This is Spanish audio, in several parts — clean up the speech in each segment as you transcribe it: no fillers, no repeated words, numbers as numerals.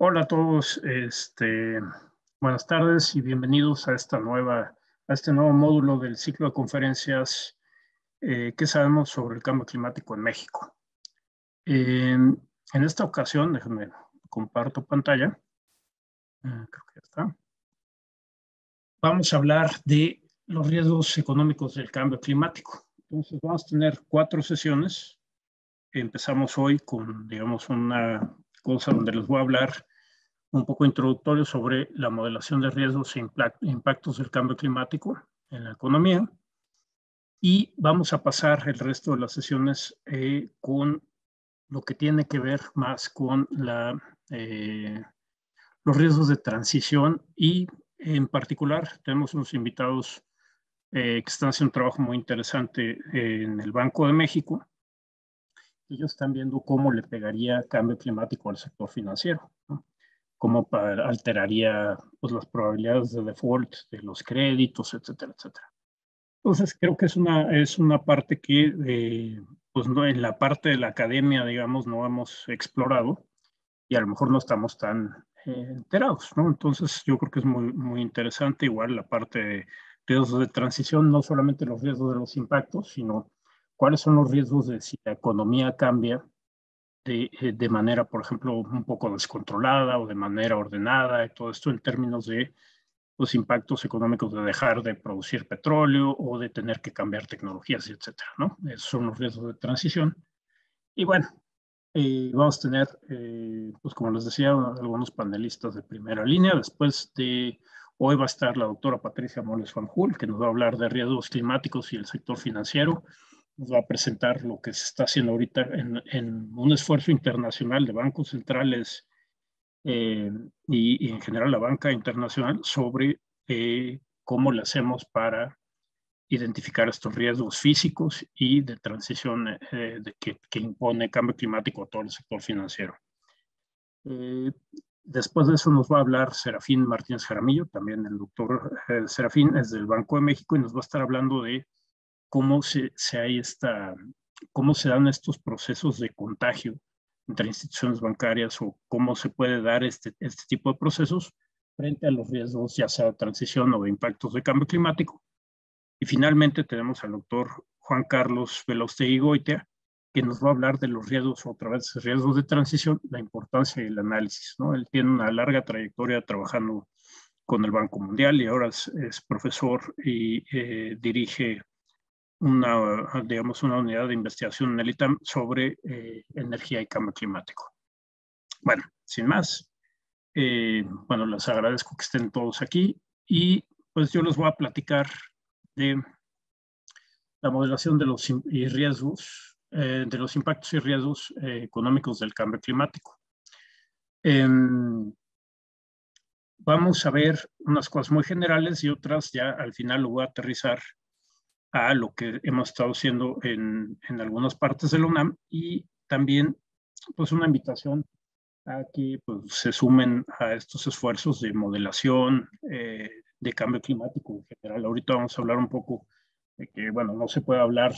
Hola a todos, buenas tardes y bienvenidos a a este nuevo módulo del ciclo de conferencias ¿qué sabemos sobre el cambio climático en México? En esta ocasión, déjenme comparto pantalla, creo que ya está. Vamos a hablar de los riesgos económicos del cambio climático. Entonces vamos a tener 4 sesiones. Empezamos hoy con, digamos, una cosa donde les voy a hablar un poco introductorio sobre la modelación de riesgos e impactos del cambio climático en la economía. Y vamos a pasar el resto de las sesiones con lo que tiene que ver más con los riesgos de transición y en particular tenemos unos invitados que están haciendo un trabajo muy interesante en el Banco de México. Ellos están viendo cómo le pegaría cambio climático al sector financiero, ¿no? Cómo alteraría pues, las probabilidades de default de los créditos, etcétera, etcétera. Entonces, creo que es una parte que, pues no, en la parte de la academia, digamos, no hemos explorado y a lo mejor no estamos tan enterados, ¿no? Entonces, yo creo que es muy interesante, igual la parte de riesgos de transición, no solamente los riesgos de los impactos, sino cuáles son los riesgos de si la economía cambia de manera, por ejemplo, un poco descontrolada o de manera ordenada, y todo esto en términos de los impactos económicos de dejar de producir petróleo o de tener que cambiar tecnologías, etcétera, ¿no? Esos son los riesgos de transición. Y bueno, vamos a tener, pues como les decía, algunos panelistas de primera línea. Después de hoy va a estar la doctora Patricia Moles Fanjul, que nos va a hablar de riesgos climáticos y el sector financiero. Nos va a presentar lo que se está haciendo ahorita en un esfuerzo internacional de bancos centrales y en general la banca internacional sobre cómo le hacemos para identificar estos riesgos físicos y de transición que impone cambio climático a todo el sector financiero. Eh, Después de eso nos va a hablar Serafín Martínez Jaramillo, también el doctor Serafín es del Banco de México y nos va a estar hablando de cómo cómo se dan estos procesos de contagio entre instituciones bancarias o cómo se puede dar este tipo de procesos frente a los riesgos ya sea de transición o de impactos de cambio climático. Y finalmente tenemos al doctor Juan Carlos Belaustegui Goitia, que nos va a hablar de los riesgos, otra vez, riesgos de transición, la importancia del análisis, ¿no? Él tiene una larga trayectoria trabajando con el Banco Mundial y ahora es profesor y dirige digamos, una unidad de investigación en el ITAM sobre energía y cambio climático. Bueno, sin más, bueno, les agradezco que estén todos aquí y pues yo les voy a platicar de la modelación de los riesgos, de los impactos y riesgos económicos del cambio climático. Vamos a ver unas cosas muy generales y otras ya al final lo voy a aterrizar a lo que hemos estado haciendo en algunas partes de la UNAM y también pues una invitación a que pues, se sumen a estos esfuerzos de modelación de cambio climático en general. Ahorita vamos a hablar un poco de que, bueno, no se puede hablar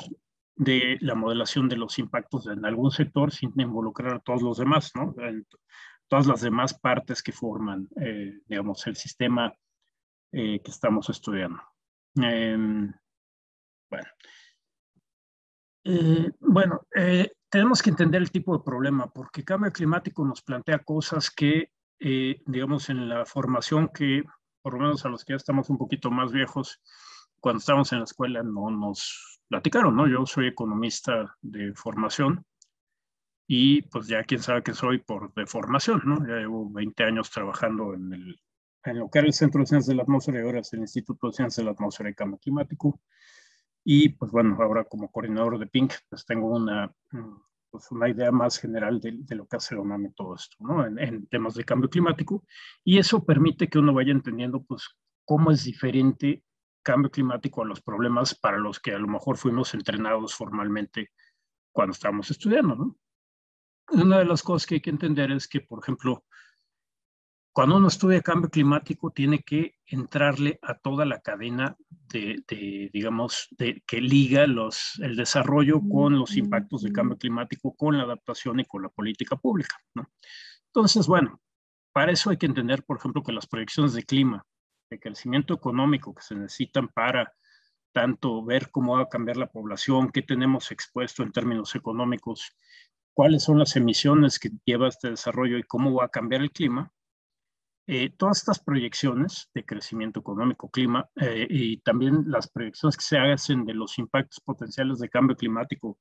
de la modelación de los impactos en algún sector sin involucrar a todos los demás, ¿no? En todas las demás partes que forman, digamos, el sistema que estamos estudiando. Bueno, tenemos que entender el tipo de problema, porque el cambio climático nos plantea cosas que, digamos, en la formación que, por lo menos a los que ya estamos un poquito más viejos, cuando estábamos en la escuela no nos platicaron, ¿no? Yo soy economista de formación y pues ya quién sabe que soy de formación, ¿no? Ya llevo 20 años trabajando en lo que era el Centro de Ciencias de la Atmósfera y ahora es el Instituto de Ciencias de la Atmósfera y Cambio Climático. Y pues bueno, ahora como coordinador de PINC, pues tengo pues una idea más general de lo que hace la UNAM en todo esto, ¿no? En temas de cambio climático. Y eso permite que uno vaya entendiendo, pues, cómo es diferente cambio climático a los problemas para los que a lo mejor fuimos entrenados formalmente cuando estábamos estudiando, ¿no? Una de las cosas que hay que entender es que, por ejemplo, cuando uno estudia cambio climático, tiene que entrarle a toda la cadena digamos, que liga el desarrollo con los impactos del cambio climático, con la adaptación y con la política pública, ¿no? Entonces, bueno, Para eso hay que entender, por ejemplo, que las proyecciones de clima, de crecimiento económico que se necesitan para tanto ver cómo va a cambiar la población, qué tenemos expuesto en términos económicos, cuáles son las emisiones que lleva este desarrollo y cómo va a cambiar el clima. Todas estas proyecciones de crecimiento económico, clima, y también las proyecciones que se hacen de los impactos potenciales de cambio climático,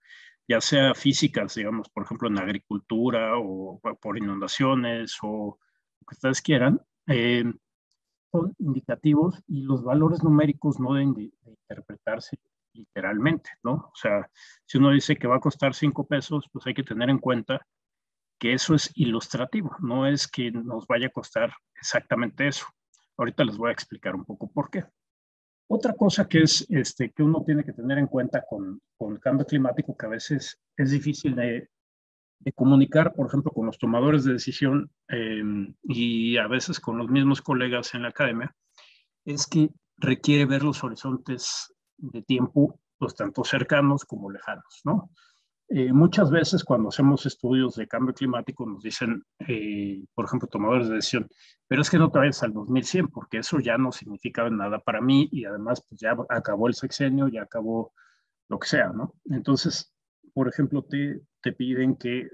ya sea físicas, digamos, por ejemplo, en agricultura o por inundaciones o lo que ustedes quieran, son indicativos y los valores numéricos no deben de interpretarse literalmente, ¿no? O sea, si uno dice que va a costar 5 pesos, pues hay que tener en cuenta que eso es ilustrativo, no es que nos vaya a costar exactamente eso. Ahorita les voy a explicar un poco por qué. Otra cosa que es que uno tiene que tener en cuenta con el cambio climático, que a veces es difícil de comunicar, por ejemplo, con los tomadores de decisión y a veces con los mismos colegas en la academia, es que requiere ver los horizontes de tiempo, pues tanto cercanos como lejanos, ¿no? Muchas veces cuando hacemos estudios de cambio climático nos dicen, por ejemplo, tomadores de decisión, pero es que no te vayas al 2100 porque eso ya no significa nada para mí y además pues ya acabó el sexenio, ya acabó lo que sea, ¿no? Entonces, por ejemplo, te piden que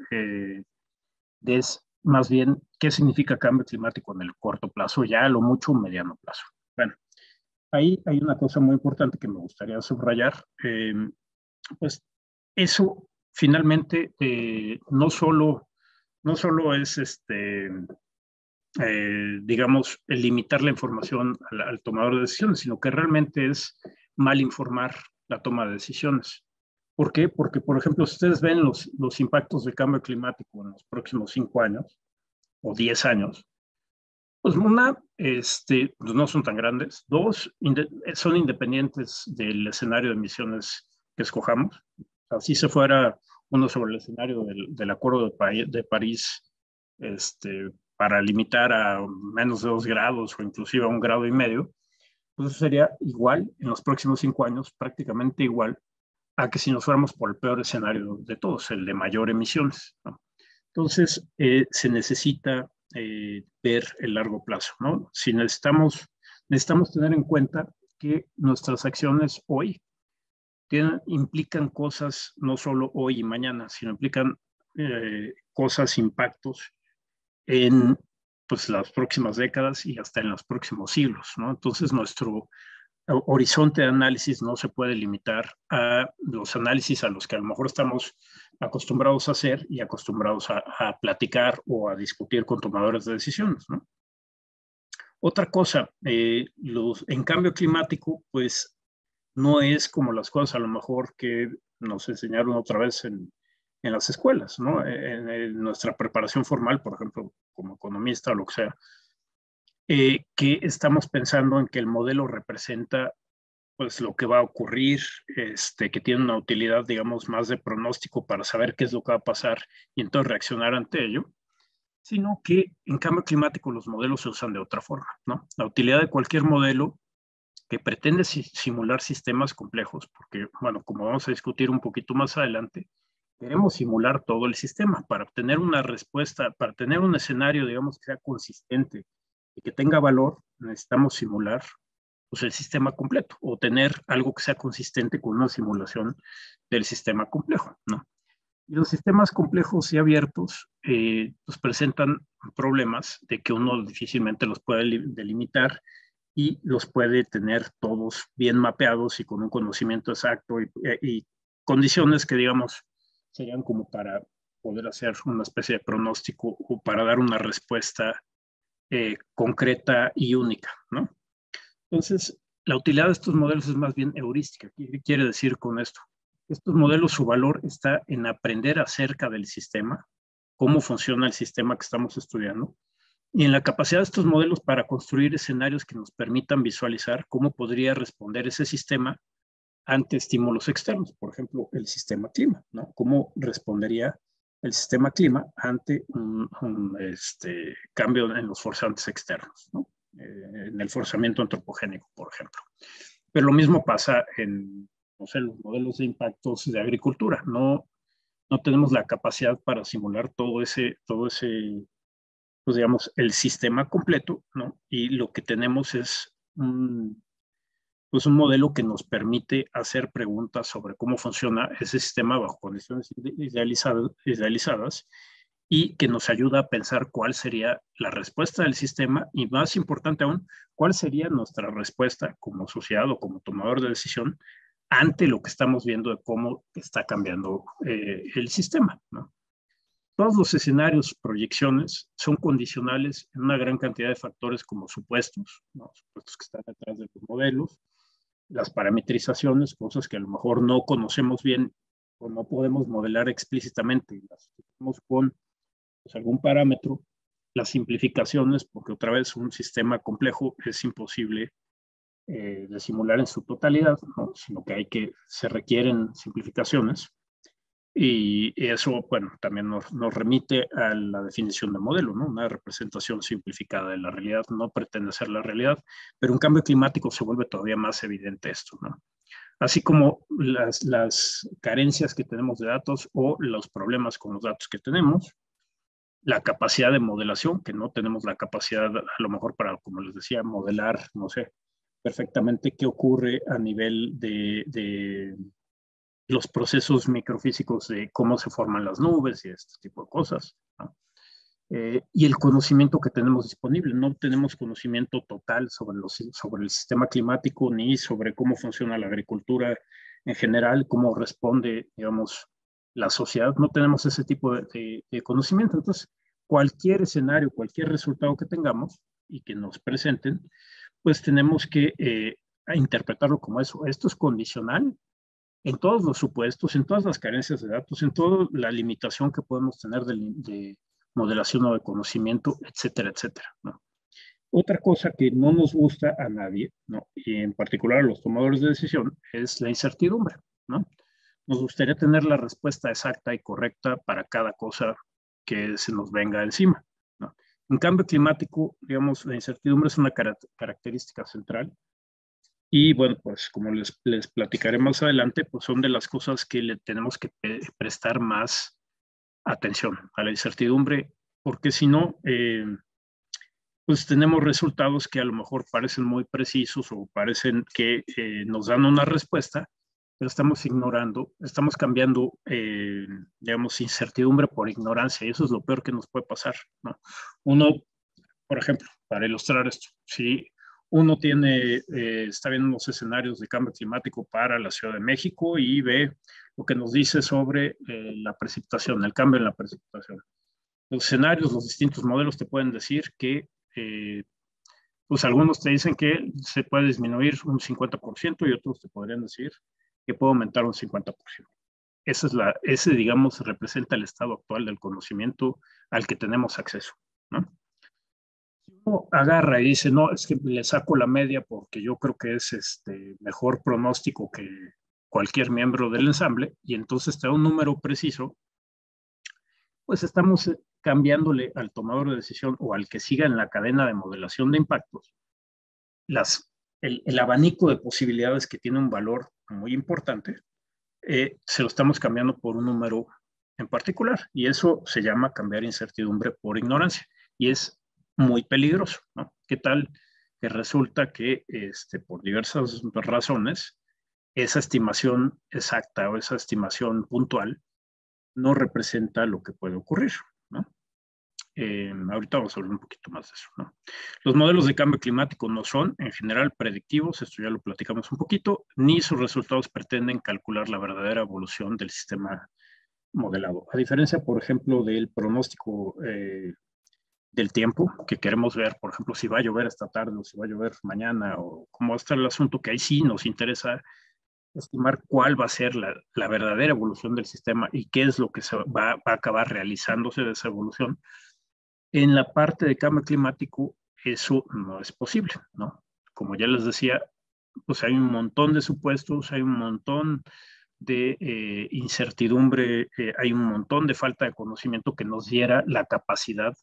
des más bien qué significa cambio climático en el corto plazo, ya a lo mucho mediano plazo. Bueno, ahí hay una cosa muy importante que me gustaría subrayar. Pues eso finalmente no solo es digamos, el limitar la información al tomador de decisiones, sino que realmente es mal informar la toma de decisiones. ¿Por qué? Porque, por ejemplo, si ustedes ven los impactos del cambio climático en los próximos 5 años o 10 años, pues una, pues no son tan grandes. Dos, son independientes del escenario de emisiones que escojamos. Así se fuera uno sobre el escenario del Acuerdo de París, para limitar a menos de 2 grados o inclusive a 1,5 grados, pues eso sería igual en los próximos 5 años, prácticamente igual a que si nos fuéramos por el peor escenario de todos, el de mayor emisiones, ¿no? Entonces, se necesita ver el largo plazo, ¿no? Si necesitamos tener en cuenta que nuestras acciones hoy implican cosas no solo hoy y mañana, sino implican cosas, impactos en pues, las próximas décadas y hasta en los próximos siglos, ¿no? Entonces, nuestro horizonte de análisis no se puede limitar a los análisis a los que a lo mejor estamos acostumbrados a hacer y acostumbrados a platicar o a discutir con tomadores de decisiones, ¿no? Otra cosa, en cambio climático, pues no es como las cosas a lo mejor que nos enseñaron otra vez en las escuelas, ¿no? En nuestra preparación formal, por ejemplo, como economista o lo que sea, que estamos pensando en que el modelo representa pues lo que va a ocurrir, que tiene una utilidad, digamos, más de pronóstico para saber qué es lo que va a pasar y entonces reaccionar ante ello, sino que en cambio climático los modelos se usan de otra forma, ¿no? La utilidad de cualquier modelo que pretende simular sistemas complejos, porque, bueno, como vamos a discutir un poquito más adelante, queremos simular todo el sistema para obtener una respuesta, para tener un escenario, digamos, que sea consistente y que tenga valor, necesitamos simular pues, el sistema completo o tener algo que sea consistente con una simulación del sistema complejo, ¿no? Y los sistemas complejos y abiertos pues presentan problemas de que uno difícilmente los puede delimitar y los puede tener todos bien mapeados y con un conocimiento exacto y condiciones que, digamos, serían como para poder hacer una especie de pronóstico o para dar una respuesta concreta y única, ¿no? Entonces, la utilidad de estos modelos es más bien heurística. ¿Qué quiere decir con esto? Estos modelos, su valor está en aprender acerca del sistema, cómo funciona el sistema que estamos estudiando, y en la capacidad de estos modelos para construir escenarios que nos permitan visualizar cómo podría responder ese sistema ante estímulos externos, por ejemplo, el sistema clima, ¿no? ¿Cómo respondería el sistema clima ante un cambio en los forzantes externos, ¿no? En el forzamiento antropogénico, por ejemplo. Pero lo mismo pasa en, no sé, los modelos de impactos de agricultura. No tenemos la capacidad para simular todo ese pues digamos, el sistema completo, ¿no? Y lo que tenemos es pues un modelo que nos permite hacer preguntas sobre cómo funciona ese sistema bajo condiciones idealizadas y que nos ayuda a pensar cuál sería la respuesta del sistema y, más importante aún, cuál sería nuestra respuesta como sociedad o como tomador de decisión ante lo que estamos viendo de cómo está cambiando el sistema, ¿no? Todos los escenarios, proyecciones, son condicionales en una gran cantidad de factores como supuestos, ¿no? Supuestos que están detrás de los modelos, las parametrizaciones, cosas que a lo mejor no conocemos bien o no podemos modelar explícitamente, las tenemos con pues, algún parámetro, las simplificaciones, porque otra vez un sistema complejo es imposible de simular en su totalidad, ¿no? Sino que se requieren simplificaciones. Y eso, bueno, también nos remite a la definición de modelo, ¿no? Una representación simplificada de la realidad no pretende ser la realidad, pero un cambio climático se vuelve todavía más evidente esto, ¿no? Así como las carencias que tenemos de datos o los problemas con los datos que tenemos, la capacidad de modelación, que no tenemos la capacidad, a lo mejor para, como les decía, modelar, no sé, perfectamente qué ocurre a nivel de los procesos microfísicos de cómo se forman las nubes y este tipo de cosas, ¿no? Y el conocimiento que tenemos disponible. No tenemos conocimiento total sobre el sistema climático ni sobre cómo funciona la agricultura en general, cómo responde, digamos, la sociedad. No tenemos ese tipo de conocimiento. Entonces, cualquier escenario, cualquier resultado que tengamos y que nos presenten, pues tenemos que interpretarlo como eso. Esto es condicional en todos los supuestos, en todas las carencias de datos, en toda la limitación que podemos tener de modelación o de conocimiento, etcétera, etcétera, ¿no? Otra cosa que no nos gusta a nadie, ¿no? Y en particular a los tomadores de decisión, es la incertidumbre, ¿no? Nos gustaría tener la respuesta exacta y correcta para cada cosa que se nos venga encima, ¿no? En cambio climático, digamos, la incertidumbre es una característica central. Y bueno, pues como les platicaré más adelante, pues son de las cosas que le tenemos que prestar más atención a la incertidumbre, porque si no, pues tenemos resultados que a lo mejor parecen muy precisos o parecen que nos dan una respuesta, pero estamos ignorando, estamos cambiando, digamos, incertidumbre por ignorancia, y eso es lo peor que nos puede pasar, ¿no? Uno, por ejemplo, para ilustrar esto, si uno está viendo unos escenarios de cambio climático para la Ciudad de México y ve lo que nos dice sobre la precipitación, el cambio en la precipitación. Los escenarios, los distintos modelos te pueden decir que, pues algunos te dicen que se puede disminuir un 50% y otros te podrían decir que puede aumentar un 50%. Ese, digamos, representa el estado actual del conocimiento al que tenemos acceso, ¿no? Uno agarra y dice, no, es que le saco la media porque yo creo que es mejor pronóstico que cualquier miembro del ensamble, y entonces te da un número preciso, pues estamos cambiándole al tomador de decisión o al que siga en la cadena de modelación de impactos el abanico de posibilidades que tiene un valor muy importante, se lo estamos cambiando por un número en particular, y eso se llama cambiar incertidumbre por ignorancia, y es muy peligroso, ¿no? ¿Qué tal que resulta que por diversas razones esa estimación exacta o esa estimación puntual no representa lo que puede ocurrir, ¿no? Ahorita vamos a hablar un poquito más de eso, ¿no? Los modelos de cambio climático no son, en general, predictivos, esto ya lo platicamos un poquito, ni sus resultados pretenden calcular la verdadera evolución del sistema modelado. A diferencia, por ejemplo, del pronóstico del tiempo, que queremos ver, por ejemplo, si va a llover esta tarde o si va a llover mañana, o cómo va a estar el asunto, que ahí sí nos interesa estimar cuál va a ser la verdadera evolución del sistema y qué es lo que se va a acabar realizándose de esa evolución. En la parte de cambio climático, eso no es posible, ¿no? Como ya les decía, pues hay un montón de supuestos, hay un montón de incertidumbre, hay un montón de falta de conocimiento que nos diera la capacidad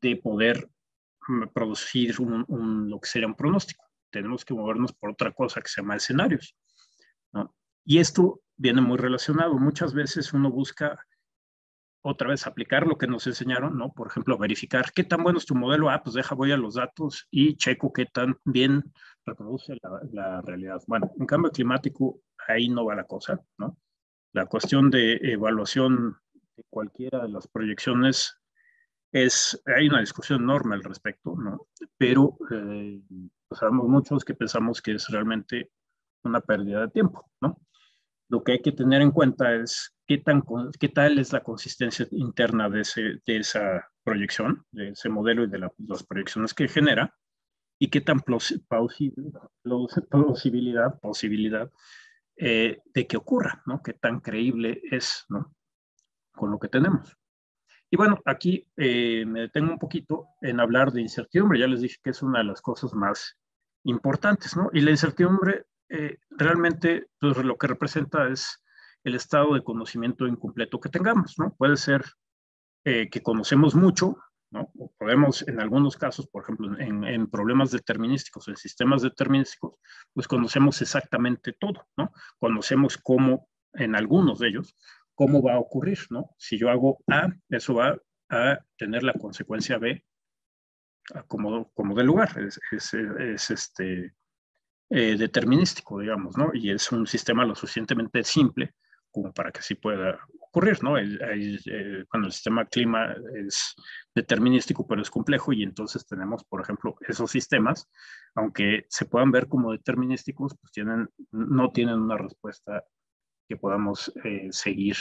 de poder producir lo que sería un pronóstico. Tenemos que movernos por otra cosa que se llama escenarios, ¿no? Y esto viene muy relacionado. Muchas veces uno busca otra vez aplicar lo que nos enseñaron, ¿no? Por ejemplo, verificar qué tan bueno es tu modelo. Pues voy a los datos y checo qué tan bien reproduce la realidad. Bueno, en cambio climático, ahí no va la cosa, ¿no? La cuestión de evaluación de cualquiera de las proyecciones hay una discusión enorme al respecto, ¿no? Pero pues sabemos muchos que pensamos que es realmente una pérdida de tiempo, ¿no? Lo que hay que tener en cuenta es qué tal es la consistencia interna de esa proyección, de ese modelo y de las proyecciones que genera, y qué tan posibilidad de que ocurra, ¿no? Qué tan creíble es, ¿no? Con lo que tenemos. Y bueno, aquí me detengo un poquito en hablar de incertidumbre. Ya les dije que es una de las cosas más importantes, ¿no? Y la incertidumbre realmente pues, lo que representa es el estado de conocimiento incompleto que tengamos, ¿no? Puede ser que conocemos mucho, ¿no? O podemos, en algunos casos, por ejemplo, en problemas determinísticos, en sistemas determinísticos, pues conocemos exactamente todo, ¿no? Conocemos cómo, en algunos de ellos, cómo va a ocurrir, ¿no? Si yo hago A, eso va a tener la consecuencia B como del lugar. Determinístico, digamos, ¿no? Y es un sistema lo suficientemente simple como para que así pueda ocurrir, ¿no? Cuando el sistema clima es determinístico, pero es complejo, y entonces tenemos, por ejemplo, esos sistemas, aunque se puedan ver como determinísticos, pues no tienen una respuesta que podamos seguir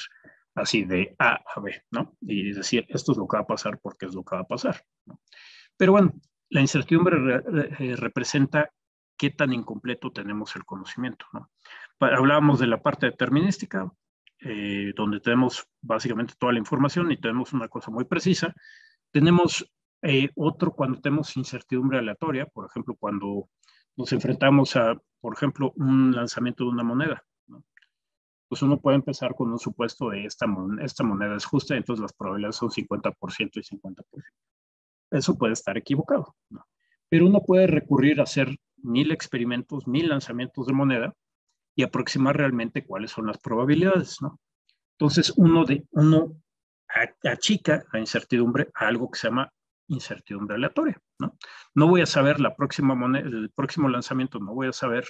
así de A a B, ¿no? Y decir, esto es lo que va a pasar porque es lo que va a pasar, ¿no? Pero bueno, la incertidumbre representa qué tan incompleto tenemos el conocimiento, ¿no? Hablábamos de la parte determinística, donde tenemos básicamente toda la información y tenemos una cosa muy precisa. Tenemos otro cuando tenemos incertidumbre aleatoria, por ejemplo, cuando nos enfrentamos a, por ejemplo, un lanzamiento de una moneda, ¿no? Pues uno puede empezar con un supuesto de esta moneda es justa, entonces las probabilidades son 50% y 50%. Eso puede estar equivocado, ¿no? Pero uno puede recurrir a hacer 1000 experimentos, 1000 lanzamientos de moneda y aproximar realmente cuáles son las probabilidades, ¿no? Entonces uno achica la incertidumbre a algo que se llama incertidumbre aleatoria, ¿no? No voy a saber la próxima moneda, el próximo lanzamiento, no voy a saber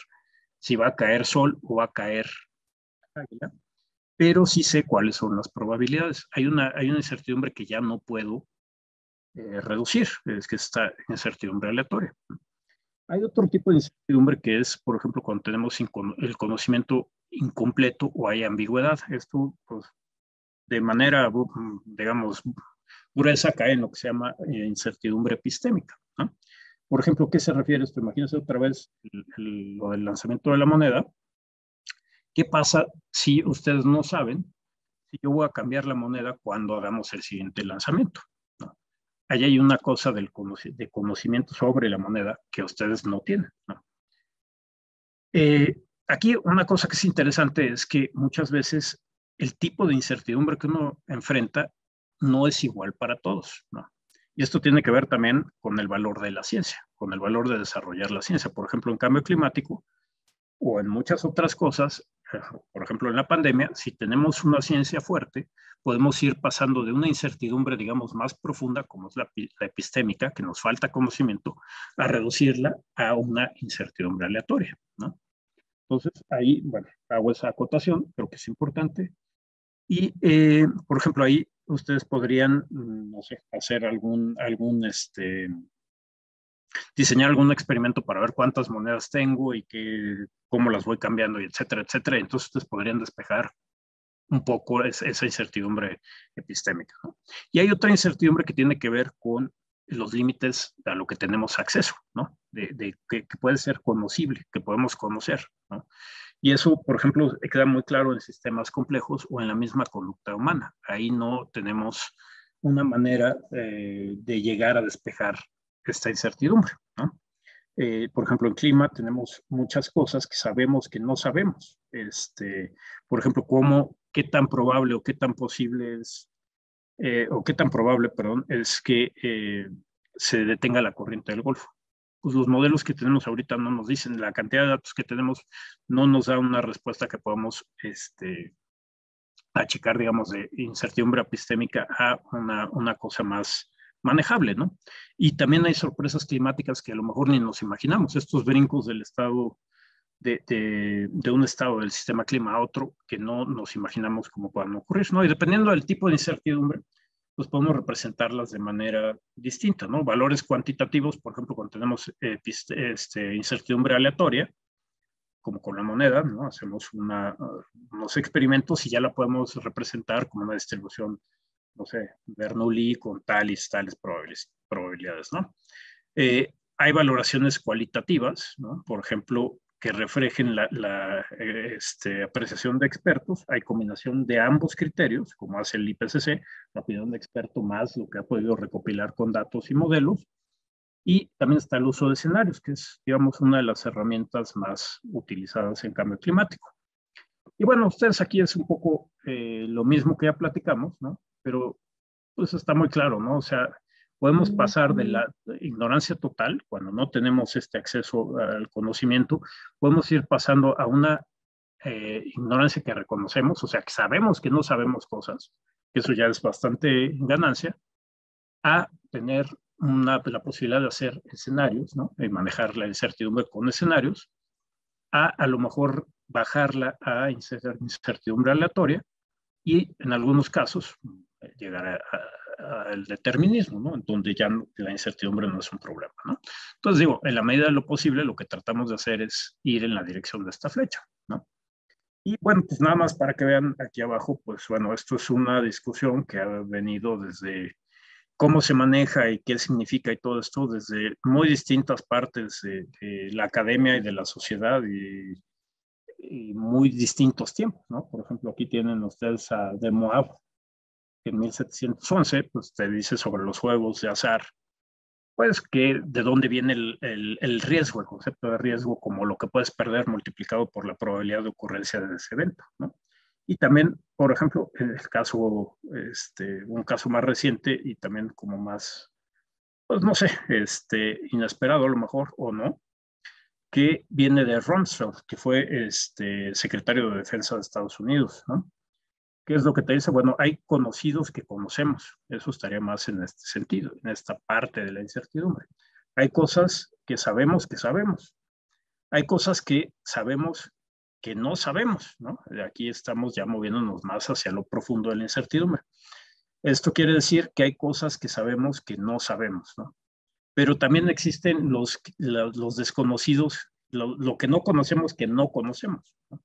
si va a caer sol o va a caer águila, pero sí sé cuáles son las probabilidades. Hay una incertidumbre que ya no puedo reducir, es que está en incertidumbre aleatoria. Hay otro tipo de incertidumbre que es, por ejemplo, cuando tenemos el conocimiento incompleto o hay ambigüedad. Esto, pues, de manera, digamos, gruesa cae en lo que se llama incertidumbre epistémica, ¿no? Por ejemplo, ¿qué se refiere esto? Imagínense otra vez lo del lanzamiento de la moneda. ¿Qué pasa si ustedes no saben si yo voy a cambiar la moneda cuando hagamos el siguiente lanzamiento, ¿no? Ahí hay una cosa de conocimiento sobre la moneda que ustedes no tienen, ¿no? Aquí una cosa que es interesante es que muchas veces el tipo de incertidumbre que uno enfrenta no es igual para todos, ¿no? Y esto tiene que ver también con el valor de la ciencia, con el valor de desarrollar la ciencia. Por ejemplo, en cambio climático o en muchas otras cosas, por ejemplo, en la pandemia, si tenemos una ciencia fuerte, podemos ir pasando de una incertidumbre, digamos, más profunda, como es la epistémica, que nos falta conocimiento, a reducirla a una incertidumbre aleatoria, ¿no? Entonces, ahí, bueno, hago esa acotación, creo que es importante. Y, por ejemplo, ahí ustedes podrían, no sé, hacer diseñar algún experimento para ver cuántas monedas tengo y cómo las voy cambiando, y etcétera, etcétera. Entonces, ustedes podrían despejar un poco esa incertidumbre epistémica, ¿no? Y hay otra incertidumbre que tiene que ver con los límites a lo que tenemos acceso, ¿no? Que puede ser conocible, que podemos conocer, ¿no? Y eso, por ejemplo, queda muy claro en sistemas complejos o en la misma conducta humana. Ahí no tenemos una manera de llegar a despejar esta incertidumbre, ¿no? Por ejemplo, en clima tenemos muchas cosas que sabemos que no sabemos. Por ejemplo, qué tan probable o qué tan posible es, o qué tan probable, perdón, es que se detenga la corriente del Golfo. Pues los modelos que tenemos ahorita no nos dicen, la cantidad de datos que tenemos no nos da una respuesta que podamos achicar, digamos, de incertidumbre epistémica a una cosa más manejable, ¿no? Y también hay sorpresas climáticas que a lo mejor ni nos imaginamos, estos brincos del estado de un estado del sistema clima a otro que no nos imaginamos cómo puedan ocurrir, ¿no? Y dependiendo del tipo de incertidumbre, pues podemos representarlas de manera distinta, ¿no? Valores cuantitativos, por ejemplo, cuando tenemos incertidumbre aleatoria, como con la moneda, ¿no? Hacemos unos experimentos y ya la podemos representar como una distribución, no sé, Bernoulli con tales probabilidades, ¿no? Hay valoraciones cualitativas, ¿no? Por ejemplo, que reflejen la apreciación de expertos. Hay combinación de ambos criterios, como hace el IPCC, la opinión de experto más lo que ha podido recopilar con datos y modelos. Y también está el uso de escenarios, que es, digamos, una de las herramientas más utilizadas en cambio climático. Y bueno, ustedes aquí es un poco lo mismo que ya platicamos, ¿no? Pero pues está muy claro, ¿no? O sea, podemos pasar de la ignorancia total, cuando no tenemos este acceso al conocimiento, podemos ir pasando a una ignorancia que reconocemos, o sea, que sabemos que no sabemos cosas, que eso ya es bastante ganancia, a tener la posibilidad de hacer escenarios, ¿no? Y manejar la incertidumbre con escenarios, a lo mejor bajarla a incertidumbre aleatoria y en algunos casos llegar al determinismo, ¿no? En donde ya la incertidumbre no es un problema, ¿no? Entonces digo, en la medida de lo posible, lo que tratamos de hacer es ir en la dirección de esta flecha, ¿no? Y bueno, pues nada más para que vean aquí abajo, pues bueno, esto es una discusión que ha venido desde cómo se maneja y qué significa y todo esto desde muy distintas partes de la academia y de la sociedad y muy distintos tiempos, ¿no? Por ejemplo, aquí tienen ustedes a De Moab, que en 1711, pues te dice sobre los juegos de azar, pues que de dónde viene el riesgo, el concepto de riesgo como lo que puedes perder multiplicado por la probabilidad de ocurrencia de ese evento, ¿no? Y también, por ejemplo, en el caso, un caso más reciente y también como más, pues no sé, inesperado a lo mejor o no, que viene de Rumsfeld, que fue secretario de Defensa de Estados Unidos, ¿no? ¿Qué es lo que te dice? Bueno, hay conocidos que conocemos. Eso estaría más en este sentido, en esta parte de la incertidumbre. Hay cosas que sabemos que sabemos. Hay cosas que sabemos que no sabemos, ¿no? Aquí estamos ya moviéndonos más hacia lo profundo de la incertidumbre. Esto quiere decir que hay cosas que sabemos que no sabemos, ¿no? Pero también existen los desconocidos, lo que no conocemos que no conocemos, ¿no?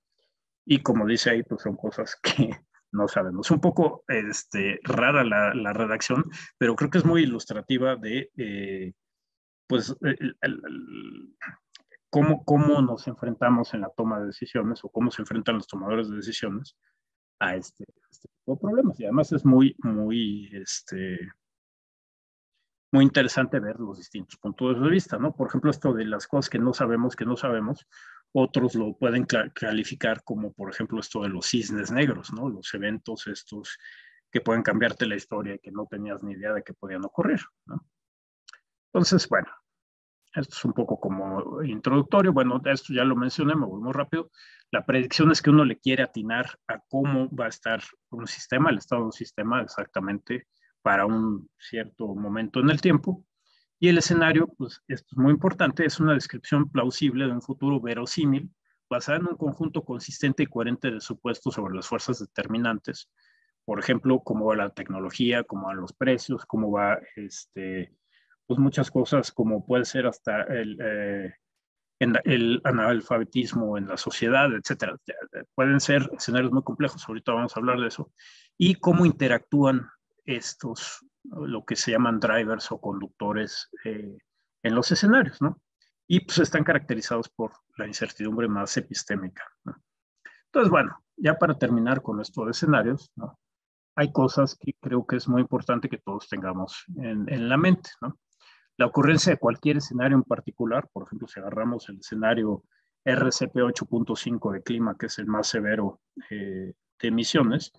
Y como dice ahí, pues son cosas que no sabemos. Un poco rara la redacción, pero creo que es muy ilustrativa de pues cómo nos enfrentamos en la toma de decisiones o cómo se enfrentan los tomadores de decisiones a este tipo de problemas. Y además es muy interesante ver los distintos puntos de vista, ¿no? Por ejemplo, esto de las cosas que no sabemos, otros lo pueden calificar como, por ejemplo, esto de los cisnes negros, ¿no? Los eventos estos que pueden cambiarte la historia y que no tenías ni idea de que podían ocurrir, ¿no? Entonces, bueno, esto es un poco como introductorio. Bueno, esto ya lo mencioné, me voy muy rápido. La predicción es que uno le quiere atinar a cómo va a estar un sistema, el estado de un sistema exactamente para un cierto momento en el tiempo. Y el escenario, pues esto es muy importante, es una descripción plausible de un futuro verosímil basada en un conjunto consistente y coherente de supuestos sobre las fuerzas determinantes. Por ejemplo, cómo va la tecnología, cómo van los precios, cómo va pues muchas cosas, como puede ser hasta el analfabetismo en la sociedad, etcétera. Pueden ser escenarios muy complejos, ahorita vamos a hablar de eso, y cómo interactúan estos, lo que se llaman drivers o conductores en los escenarios, ¿no? Y pues están caracterizados por la incertidumbre más epistémica, ¿no? Entonces, bueno, ya para terminar con esto de escenarios, ¿no? Hay cosas que creo que es muy importante que todos tengamos en la mente, ¿no? La ocurrencia de cualquier escenario en particular, por ejemplo, si agarramos el escenario RCP 8.5 de clima, que es el más severo de emisiones,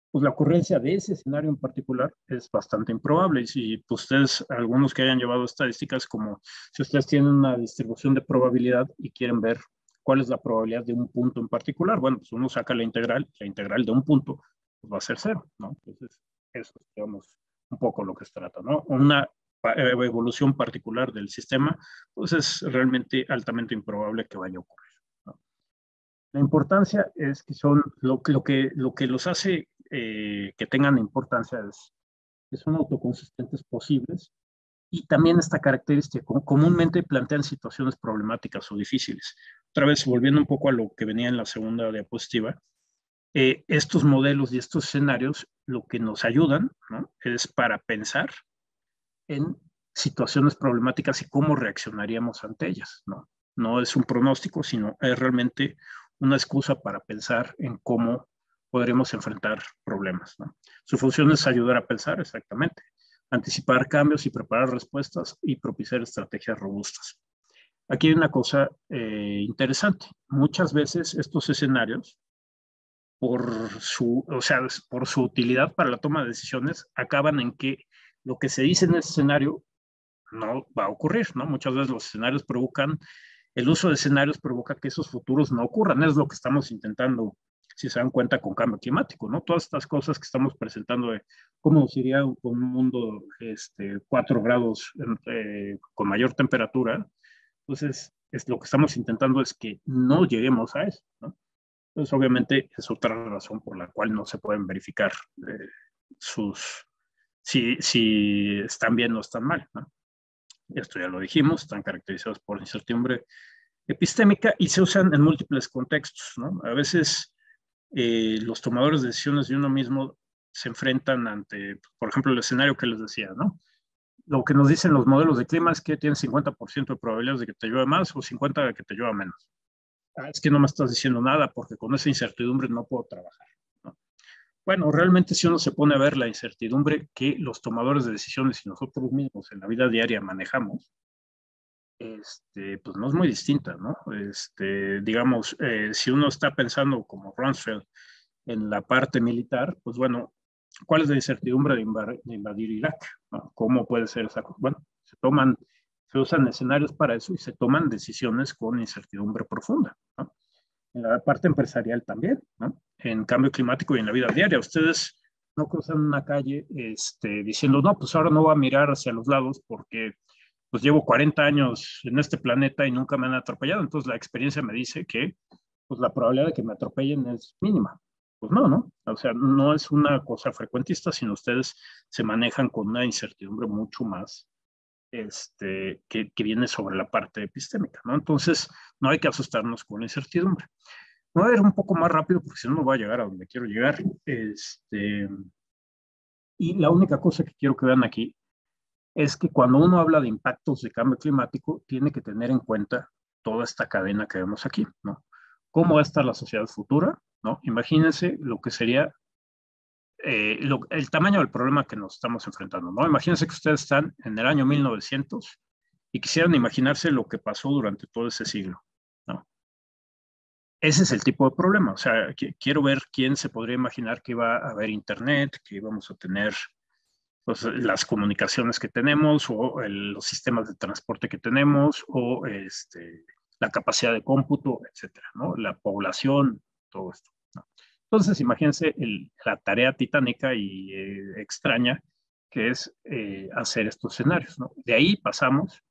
pues la ocurrencia de ese escenario en particular es bastante improbable. Y si pues, ustedes, algunos que hayan llevado estadísticas, como si ustedes tienen una distribución de probabilidad y quieren ver ¿cuál es la probabilidad de un punto en particular? Bueno, pues uno saca la integral de un punto pues va a ser 0, ¿no? Entonces, eso es, digamos, un poco lo que se trata, ¿no? Una evolución particular del sistema, pues es realmente altamente improbable que vaya a ocurrir, ¿no? La importancia es que son, lo que los hace que tengan importancia es que son autoconsistentes posibles y también esta característica comúnmente plantean situaciones problemáticas o difíciles. Otra vez, volviendo un poco a lo que venía en la segunda diapositiva, estos modelos y estos escenarios lo que nos ayudan, ¿no?, es para pensar en situaciones problemáticas y cómo reaccionaríamos ante ellas, ¿no? No es un pronóstico, sino es realmente una excusa para pensar en cómo podremos enfrentar problemas, ¿no? Su función es ayudar a pensar, exactamente, anticipar cambios y preparar respuestas y propiciar estrategias robustas. Aquí hay una cosa interesante. Muchas veces estos escenarios, o sea, por su utilidad para la toma de decisiones, acaban en que lo que se dice en ese escenario no va a ocurrir, ¿no? Muchas veces los escenarios provocan, el uso de escenarios provoca que esos futuros no ocurran. Es lo que estamos intentando, si se dan cuenta, con cambio climático, ¿no? Todas estas cosas que estamos presentando de cómo nos iría un mundo 4 grados con mayor temperatura. Entonces, es lo que estamos intentando es que no lleguemos a eso, ¿no? Entonces, obviamente, es otra razón por la cual no se pueden verificar si están bien o están mal, ¿no? Esto ya lo dijimos, están caracterizados por incertidumbre epistémica y se usan en múltiples contextos, ¿no? A veces los tomadores de decisiones de uno mismo se enfrentan ante, por ejemplo, el escenario que les decía, ¿no? Lo que nos dicen los modelos de clima es que tienes 50% de probabilidades de que te llueva más o 50% de que te llueva menos. Ah, es que no me estás diciendo nada porque con esa incertidumbre no puedo trabajar, ¿no? Bueno, realmente si uno se pone a ver la incertidumbre que los tomadores de decisiones y nosotros mismos en la vida diaria manejamos, pues no es muy distinta, ¿no? Digamos, si uno está pensando como Rumsfeld en la parte militar, pues bueno, ¿cuál es la incertidumbre de invadir Irak? ¿No? ¿Cómo puede ser esa cosa? Bueno, se usan escenarios para eso y se toman decisiones con incertidumbre profunda, ¿no? En la parte empresarial también, ¿no? En cambio climático y en la vida diaria, ustedes no cruzan una calle diciendo, no, pues ahora no voy a mirar hacia los lados porque pues llevo 40 años en este planeta y nunca me han atropellado, entonces la experiencia me dice que pues la probabilidad de que me atropellen es mínima. Pues no, ¿no? O sea, no es una cosa frecuentista, sino ustedes se manejan con una incertidumbre mucho más que viene sobre la parte epistémica, ¿no? Entonces, no hay que asustarnos con la incertidumbre. Voy a ir un poco más rápido porque si no, no voy a llegar a donde quiero llegar. Y la única cosa que quiero que vean aquí es que cuando uno habla de impactos de cambio climático, tiene que tener en cuenta toda esta cadena que vemos aquí, ¿no? ¿Cómo va a estar la sociedad futura? ¿No? Imagínense lo que sería el tamaño del problema que nos estamos enfrentando, ¿no? Imagínense que ustedes están en el año 1900 y quisieran imaginarse lo que pasó durante todo ese siglo, ¿no? Ese es el tipo de problema, o sea, quiero ver quién se podría imaginar que iba a haber internet, que íbamos a tener pues, las comunicaciones que tenemos o los sistemas de transporte que tenemos o la capacidad de cómputo, etcétera, ¿no? La población, todo esto, ¿no? Entonces, imagínense la tarea titánica y extraña que es hacer estos escenarios, ¿no? De ahí pasamos,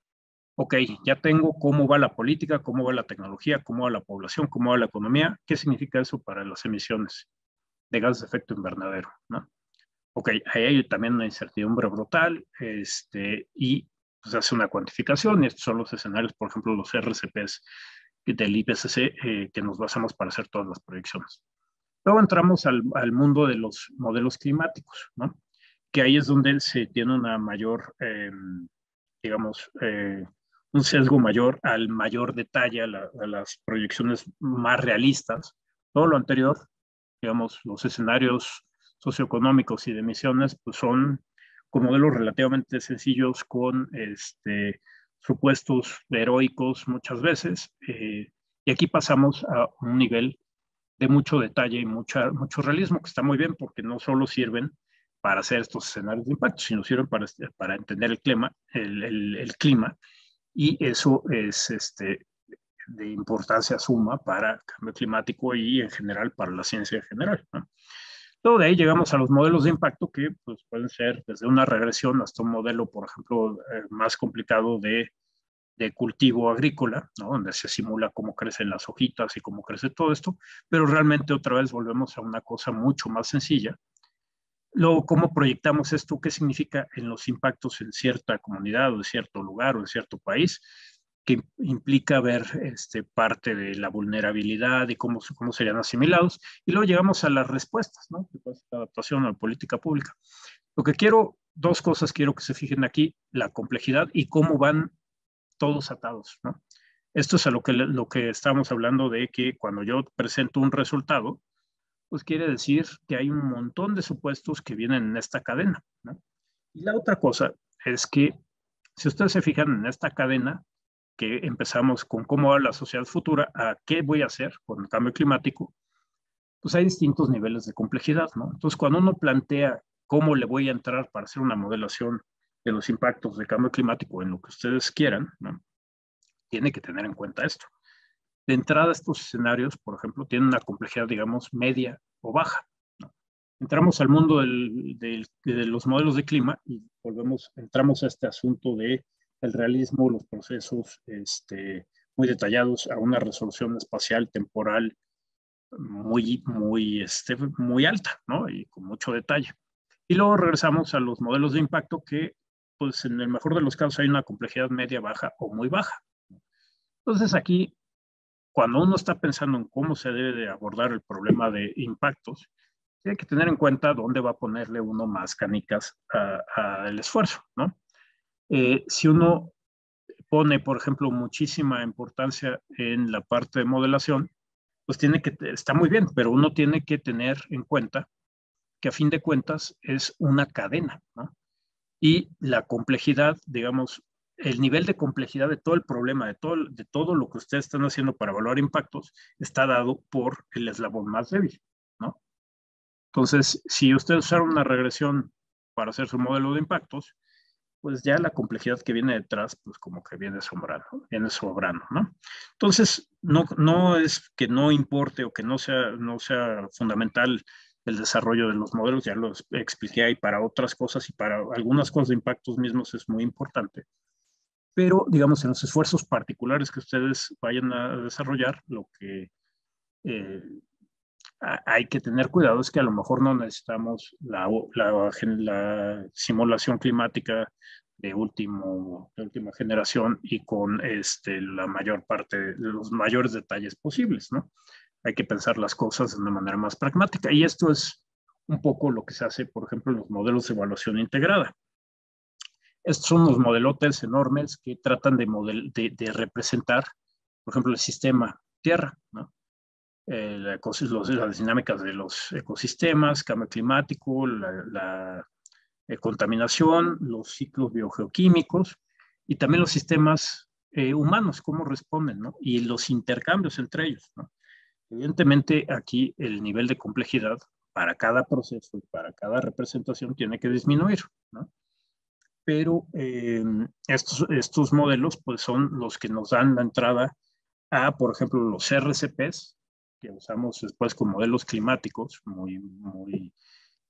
ok, ya tengo cómo va la política, cómo va la tecnología, cómo va la población, cómo va la economía, ¿qué significa eso para las emisiones de gases de efecto invernadero, ¿no? Ok, ahí hay también una incertidumbre brutal y pues hace una cuantificación y estos son los escenarios, por ejemplo, los RCPs del IPCC que nos basamos para hacer todas las proyecciones. Luego entramos al mundo de los modelos climáticos, ¿no? Que ahí es donde se tiene una mayor, digamos, un sesgo mayor al mayor detalle, a las proyecciones más realistas. Todo lo anterior, digamos, los escenarios socioeconómicos y de emisiones, pues son con modelos relativamente sencillos, con supuestos heroicos muchas veces. Y aquí pasamos a un nivel de mucho detalle y mucho realismo, que está muy bien porque no solo sirven para hacer estos escenarios de impacto, sino sirven para entender el clima y eso es de importancia suma para el cambio climático y en general para la ciencia en general, ¿no? Luego de ahí llegamos a los modelos de impacto que pues, pueden ser desde una regresión hasta un modelo, por ejemplo, más complicado de cultivo agrícola, ¿no? Donde se simula cómo crecen las hojitas y cómo crece todo esto, pero realmente otra vez volvemos a una cosa mucho más sencilla. Luego, ¿cómo proyectamos esto? ¿Qué significa en los impactos en cierta comunidad o en cierto lugar o en cierto país? Que implica ver parte de la vulnerabilidad y cómo serían asimilados. Y luego llegamos a las respuestas, ¿no? Que puede ser adaptación a la política pública. Lo que quiero, dos cosas quiero que se fijen aquí, la complejidad y cómo van todos atados, ¿no? Esto es a lo que estamos hablando de que cuando yo presento un resultado, pues quiere decir que hay un montón de supuestos que vienen en esta cadena, ¿no? Y la otra cosa es que si ustedes se fijan en esta cadena, que empezamos con cómo va la sociedad futura, a qué voy a hacer con el cambio climático, pues hay distintos niveles de complejidad, ¿no? Entonces, cuando uno plantea cómo le voy a entrar para hacer una modelación de los impactos del cambio climático en lo que ustedes quieran, ¿no? Tiene que tener en cuenta esto. De entrada, estos escenarios, por ejemplo, tienen una complejidad, digamos, media o baja, ¿no? Entramos al mundo de los modelos de clima y entramos a este asunto de el realismo, los procesos muy detallados a una resolución espacial, temporal, muy alta, ¿no? Y con mucho detalle. Y luego regresamos a los modelos de impacto que, pues en el mejor de los casos hay una complejidad media, baja o muy baja. Entonces aquí, cuando uno está pensando en cómo se debe de abordar el problema de impactos, tiene que tener en cuenta dónde va a ponerle uno más canicas al esfuerzo, ¿no? Si uno pone, por ejemplo, muchísima importancia en la parte de modelación, pues está muy bien, pero uno tiene que tener en cuenta que a fin de cuentas es una cadena, ¿no? Y la complejidad, digamos, el nivel de complejidad de todo el problema, de todo lo que ustedes están haciendo para evaluar impactos, está dado por el eslabón más débil, ¿no? Entonces, si ustedes usaron una regresión para hacer su modelo de impactos, pues ya la complejidad que viene detrás, pues como que viene sobrando, ¿no? Entonces, no es que no importe o que no sea fundamental el desarrollo de los modelos, ya lo expliqué ahí para otras cosas y para algunas cosas de impactos mismos es muy importante. Pero, digamos, en los esfuerzos particulares que ustedes vayan a desarrollar, lo que hay que tener cuidado es que a lo mejor no necesitamos la simulación climática de última generación y con la mayor parte de los mayores detalles posibles, ¿no? Hay que pensar las cosas de una manera más pragmática. Y esto es un poco lo que se hace, por ejemplo, en los modelos de evaluación integrada. Estos son unos modelotes enormes que tratan de representar, por ejemplo, el sistema Tierra, ¿no? Las dinámicas de los ecosistemas, cambio climático, la contaminación, los ciclos biogeoquímicos y también los sistemas humanos, cómo responden, ¿no? Y los intercambios entre ellos, ¿no? Evidentemente, aquí el nivel de complejidad para cada proceso y para cada representación tiene que disminuir, ¿no? Pero estos modelos pues, son los que nos dan la entrada a, por ejemplo, los RCPs, que usamos después con modelos climáticos muy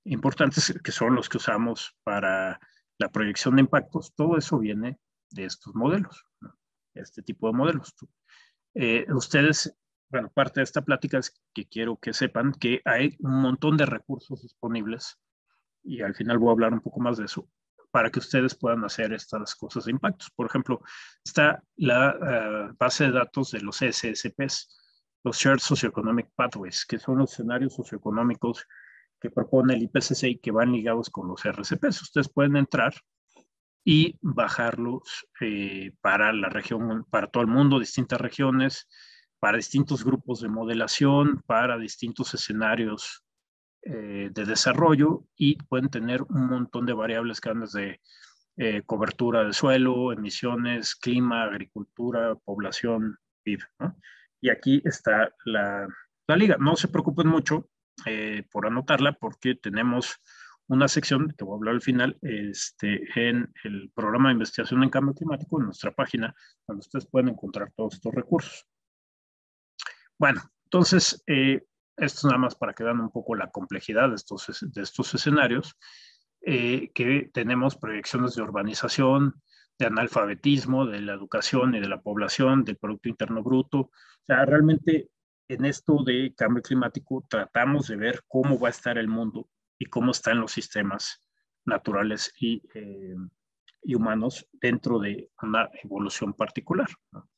importantes, que son los que usamos para la proyección de impactos. Todo eso viene de estos modelos, ¿no? Este tipo de modelos. Ustedes, bueno, parte de esta plática es que quiero que sepan que hay un montón de recursos disponibles y al final voy a hablar un poco más de eso para que ustedes puedan hacer estas cosas de impactos. Por ejemplo, está la base de datos de los SSPs, los Shared Socioeconomic Pathways, que son los escenarios socioeconómicos que propone el IPCC y que van ligados con los RCPs. Ustedes pueden entrar y bajarlos para la región, para todo el mundo, distintas regiones, para distintos grupos de modelación, para distintos escenarios de desarrollo y pueden tener un montón de variables que van desde cobertura de suelo, emisiones, clima, agricultura, población, PIB, ¿no? Y aquí está la liga. No se preocupen mucho por anotarla porque tenemos una sección que voy a hablar al final en el programa de investigación en cambio climático en nuestra página donde ustedes pueden encontrar todos estos recursos. Bueno, entonces, esto es nada más para que vean un poco la complejidad de estos escenarios, que tenemos proyecciones de urbanización, de analfabetismo, de la educación y de la población, del Producto Interno Bruto. O sea, realmente en esto de cambio climático tratamos de ver cómo va a estar el mundo y cómo están los sistemas naturales y humanos dentro de una evolución particular, ¿no?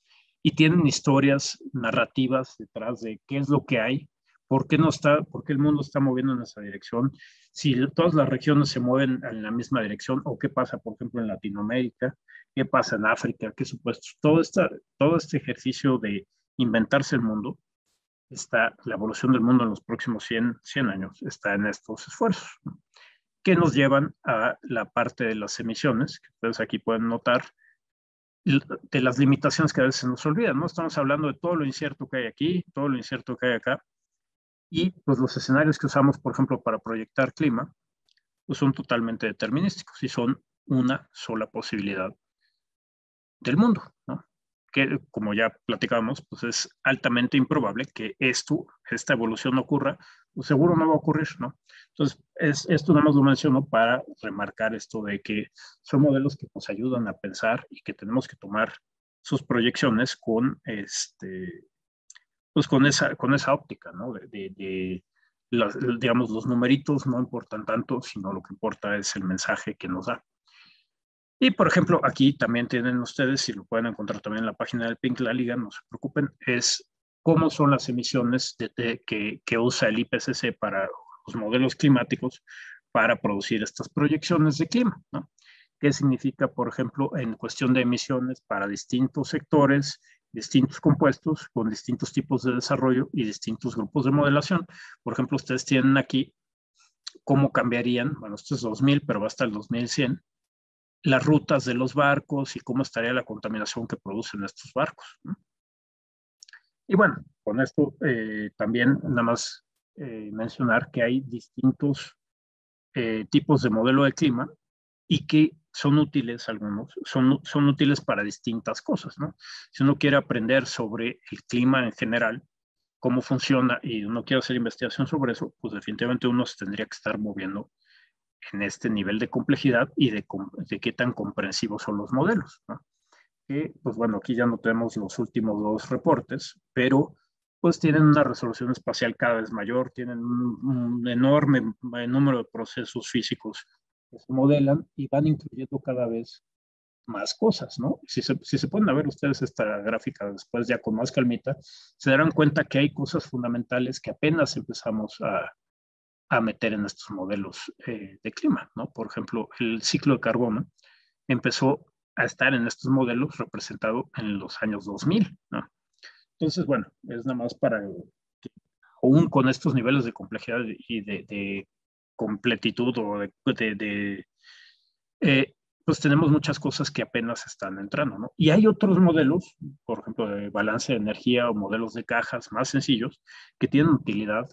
Y tienen historias narrativas detrás de qué es lo que hay, por qué el mundo está moviendo en esa dirección, si todas las regiones se mueven en la misma dirección, o qué pasa, por ejemplo, en Latinoamérica, qué pasa en África, qué supuestos. Todo este ejercicio de inventarse el mundo, la evolución del mundo en los próximos 100 años, está en estos esfuerzos, ¿no? Que nos llevan a la parte de las emisiones, que ustedes aquí pueden notar, de las limitaciones que a veces se nos olvidan, ¿no? Estamos hablando de todo lo incierto que hay aquí, todo lo incierto que hay acá, y pues los escenarios que usamos, por ejemplo, para proyectar clima, pues son totalmente determinísticos y son una sola posibilidad del mundo, ¿no? Que, como ya platicamos, pues es altamente improbable que esta evolución ocurra, pues seguro no va a ocurrir, ¿no? Entonces, esto nada más lo menciono para remarcar esto de que son modelos que nos ayudan a pensar y que tenemos que tomar sus proyecciones pues con esa óptica, ¿no? Digamos, los numeritos no importan tanto, sino lo que importa es el mensaje que nos da. Y, por ejemplo, aquí también tienen ustedes, y lo pueden encontrar también en la página del PINC La Liga, no se preocupen, es cómo son las emisiones que usa el IPCC para los modelos climáticos para producir estas proyecciones de clima, ¿no? ¿Qué significa, por ejemplo, en cuestión de emisiones para distintos sectores, distintos compuestos, con distintos tipos de desarrollo y distintos grupos de modelación? Por ejemplo, ustedes tienen aquí cómo cambiarían, bueno, esto es 2000, pero va hasta el 2100, las rutas de los barcos y cómo estaría la contaminación que producen estos barcos, ¿no? Y bueno, con esto también nada más mencionar que hay distintos tipos de modelo de clima y que son útiles, algunos, son útiles para distintas cosas, ¿no? Si uno quiere aprender sobre el clima en general, cómo funciona y uno quiere hacer investigación sobre eso, pues definitivamente uno se tendría que estar moviendo en este nivel de complejidad y de qué tan comprensivos son los modelos, ¿no? Que, pues bueno, aquí ya no tenemos los últimos dos reportes, pero pues tienen una resolución espacial cada vez mayor, tienen un enorme número de procesos físicos que se modelan y van incluyendo cada vez más cosas, ¿no? Si se pueden ver ustedes esta gráfica después ya con más calmita, se darán cuenta que hay cosas fundamentales que apenas empezamos a meter en estos modelos de clima, ¿no? Por ejemplo, el ciclo de carbono empezó a estar en estos modelos representado en los años 2000, ¿no? Entonces, bueno, es nada más para que, aún con estos niveles de complejidad y de completitud o pues tenemos muchas cosas que apenas están entrando, ¿no? Y hay otros modelos, por ejemplo, de balance de energía o modelos de cajas más sencillos que tienen utilidad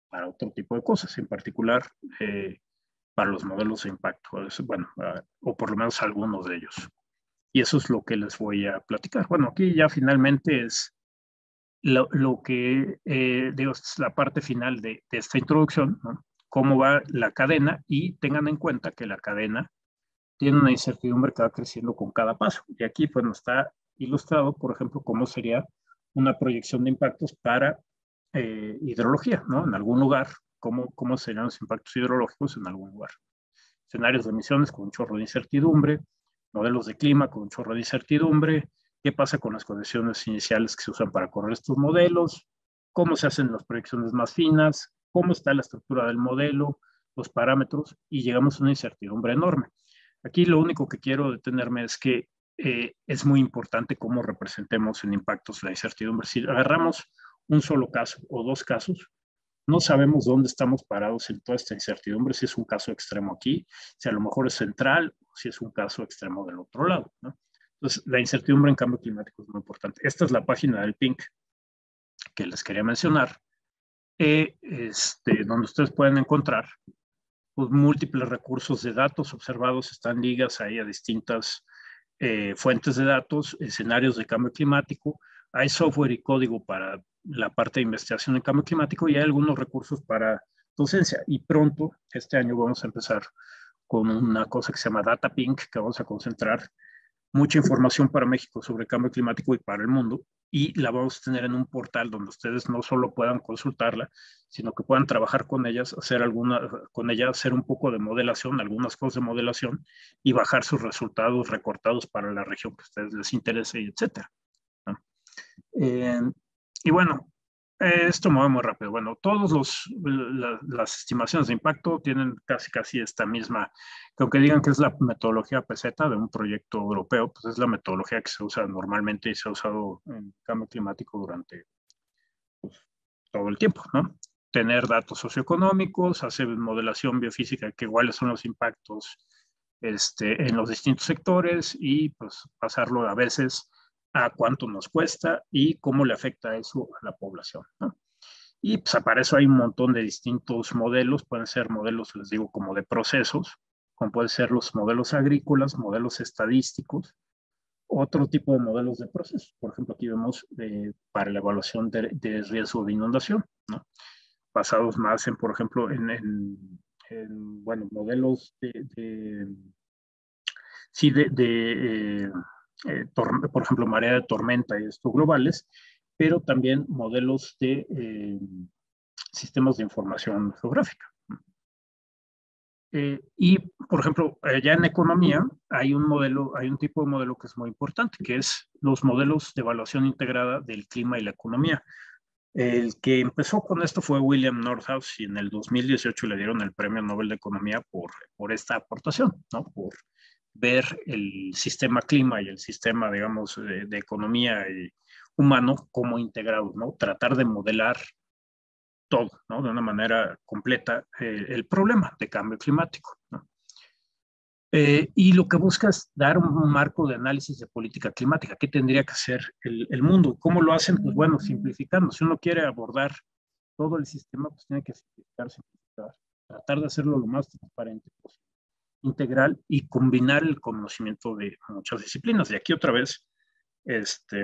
para otro tipo de cosas, en particular para los modelos de impacto, bueno, o por lo menos algunos de ellos. Y eso es lo que les voy a platicar. Bueno, aquí ya finalmente es lo que, digo, es la parte final de esta introducción, ¿no? Cómo va la cadena y tengan en cuenta que la cadena tiene una incertidumbre que va creciendo con cada paso. Y aquí, pues, nos está ilustrado, por ejemplo, cómo sería una proyección de impactos para hidrología, ¿no? En algún lugar, cómo serían los impactos hidrológicos en algún lugar. Escenarios de emisiones con un chorro de incertidumbre, modelos de clima con un chorro de incertidumbre, qué pasa con las condiciones iniciales que se usan para correr estos modelos, cómo se hacen las proyecciones más finas, cómo está la estructura del modelo, los parámetros, y llegamos a una incertidumbre enorme. Aquí lo único que quiero detenerme es que es muy importante cómo representemos en impactos la incertidumbre. Si agarramos un solo caso o dos casos, no sabemos dónde estamos parados en toda esta incertidumbre, si es un caso extremo aquí, si a lo mejor es central, o si es un caso extremo del otro lado, ¿no? Entonces, la incertidumbre en cambio climático es muy importante. Esta es la página del PINC que les quería mencionar, donde ustedes pueden encontrar pues, múltiples recursos de datos observados, están ligas ahí a distintas fuentes de datos, escenarios de cambio climático, hay software y código para la parte de investigación en cambio climático y hay algunos recursos para docencia. Y pronto, este año, vamos a empezar con una cosa que se llama Data Pink, que vamos a concentrar mucha información para México sobre el cambio climático y para el mundo, y la vamos a tener en un portal donde ustedes no solo puedan consultarla, sino que puedan trabajar con ellas, hacer un poco de modelación, algunas cosas de modelación, y bajar sus resultados recortados para la región que a ustedes les interese, etc. ¿No? Y bueno, esto me va muy rápido. Bueno, las estimaciones de impacto tienen casi esta misma, que aunque digan que es la metodología peseta de un proyecto europeo, pues es la metodología que se usa normalmente y se ha usado en cambio climático durante pues, todo el tiempo, ¿no? Tener datos socioeconómicos, hacer modelación biofísica, que cuáles son los impactos en los distintos sectores y pues pasarlo a veces a cuánto nos cuesta y cómo le afecta eso a la población, ¿no? Y pues para eso hay un montón de distintos modelos, pueden ser modelos, les digo, como de procesos, como pueden ser los modelos agrícolas, modelos estadísticos, otro tipo de modelos de procesos. Por ejemplo, aquí vemos para la evaluación de riesgo de inundación, ¿no? Basados más en, por ejemplo, bueno, modelos por ejemplo, marea de tormenta y estos globales, pero también modelos de sistemas de información geográfica. Y, por ejemplo, ya en economía hay un tipo de modelo que es muy importante, que es los modelos de evaluación integrada del clima y la economía. El que empezó con esto fue William Nordhaus y en el 2018 le dieron el Premio Nobel de Economía por esta aportación, ¿no? Por ver el sistema clima y el sistema, digamos, de economía y humano como integrados, ¿no? Tratar de modelar todo, ¿no? De una manera completa el problema de cambio climático, ¿no? Y lo que busca es dar un marco de análisis de política climática. ¿Qué tendría que hacer el mundo? ¿Cómo lo hacen? Pues bueno, simplificando. Si uno quiere abordar todo el sistema, pues tiene que simplificar, tratar de hacerlo lo más transparente posible, integral y combinar el conocimiento de muchas disciplinas. Y aquí otra vez,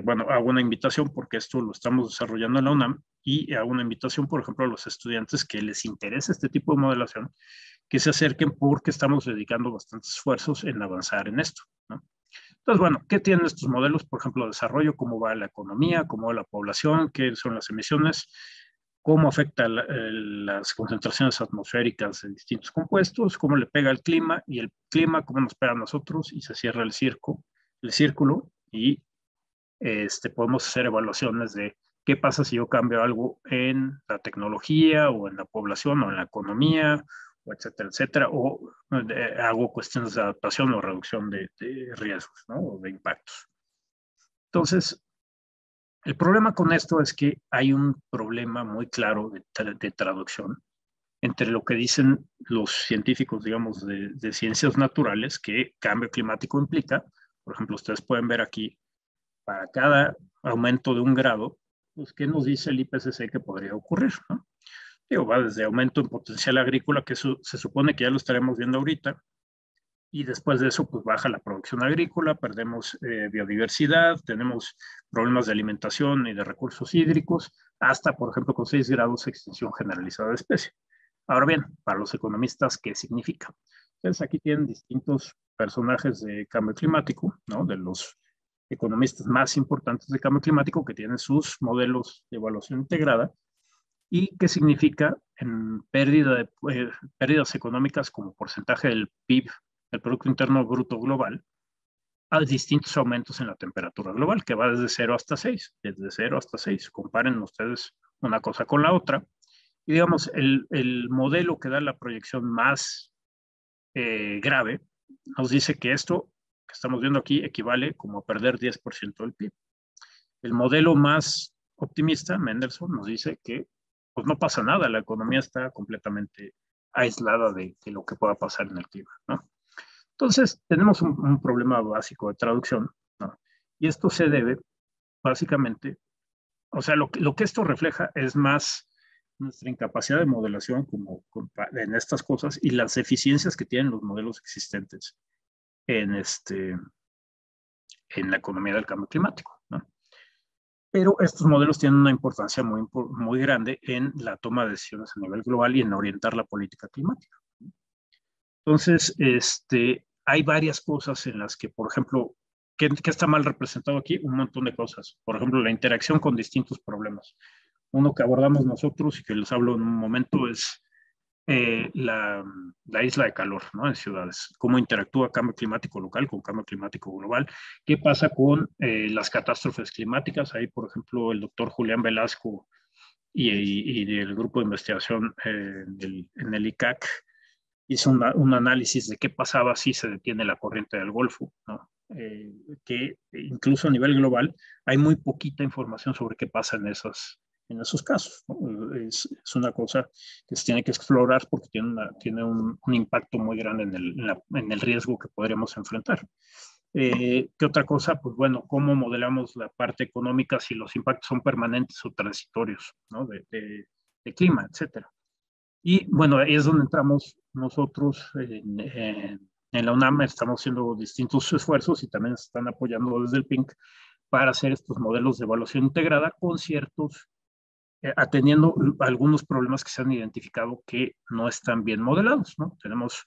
bueno, hago una invitación porque esto lo estamos desarrollando en la UNAM y hago una invitación, por ejemplo, a los estudiantes que les interesa este tipo de modelación, que se acerquen porque estamos dedicando bastantes esfuerzos en avanzar en esto, ¿no? Entonces, bueno, ¿qué tienen estos modelos? Por ejemplo, desarrollo, cómo va la economía, cómo va la población, qué son las emisiones, cómo afecta las concentraciones atmosféricas de distintos compuestos, cómo le pega el clima y el clima, cómo nos pega a nosotros y se cierra el círculo y podemos hacer evaluaciones de qué pasa si yo cambio algo en la tecnología o en la población o en la economía, o etcétera, etcétera, o hago cuestiones de adaptación o reducción de riesgos, ¿no? O de impactos. Entonces, el problema con esto es que hay un problema muy claro de traducción entre lo que dicen los científicos, digamos, de ciencias naturales que cambio climático implica. Por ejemplo, ustedes pueden ver aquí, para cada aumento de 1 grado, pues, ¿qué nos dice el IPCC que podría ocurrir, ¿no? Digo, va desde aumento en potencial agrícola, que eso se supone que ya lo estaremos viendo ahorita, y después de eso, pues baja la producción agrícola, perdemos biodiversidad, tenemos problemas de alimentación y de recursos hídricos, hasta, por ejemplo, con 6 grados extinción generalizada de especie. Ahora bien, para los economistas, ¿qué significa? Entonces, aquí tienen distintos personajes de cambio climático, ¿no? De los economistas más importantes de cambio climático que tienen sus modelos de evaluación integrada y qué significa en pérdidas económicas como porcentaje del PIB, el Producto Interno Bruto Global, a distintos aumentos en la temperatura global, que va desde 0 hasta 6, desde 0 hasta 6. Comparen ustedes una cosa con la otra. Y digamos, el modelo que da la proyección más grave nos dice que esto que estamos viendo aquí equivale como a perder 10% del PIB. El modelo más optimista, Mendelssohn, nos dice que pues no pasa nada, la economía está completamente aislada de lo que pueda pasar en el clima, ¿no? Entonces, tenemos un problema básico de traducción, ¿no? Y esto se debe, básicamente, o sea, lo que esto refleja es más nuestra incapacidad de modelación en estas cosas y las eficiencias que tienen los modelos existentes en, en la economía del cambio climático, ¿no? Pero estos modelos tienen una importancia muy grande en la toma de decisiones a nivel global y en orientar la política climática. Entonces, hay varias cosas en las que, por ejemplo, ¿qué está mal representado aquí? Un montón de cosas. Por ejemplo, la interacción con distintos problemas. Uno que abordamos nosotros y que les hablo en un momento es la isla de calor, ¿no? En ciudades. Cómo interactúa cambio climático local con cambio climático global. ¿Qué pasa con las catástrofes climáticas? Ahí, por ejemplo, el doctor Julián Velasco y el grupo de investigación en el ICAC hizo un análisis de qué pasaba si se detiene la corriente del Golfo, ¿no? Que incluso a nivel global hay muy poquita información sobre qué pasa en esos casos, ¿no? Es una cosa que se tiene que explorar porque tiene un impacto muy grande en el riesgo que podríamos enfrentar. ¿Qué otra cosa? Pues bueno, ¿cómo modelamos la parte económica si los impactos son permanentes o transitorios, ¿no? De clima, etcétera. Y bueno, ahí es donde entramos nosotros en la UNAM, estamos haciendo distintos esfuerzos y también se están apoyando desde el PINC para hacer estos modelos de evaluación integrada con ciertos, atendiendo algunos problemas que se han identificado que no están bien modelados, ¿no? Tenemos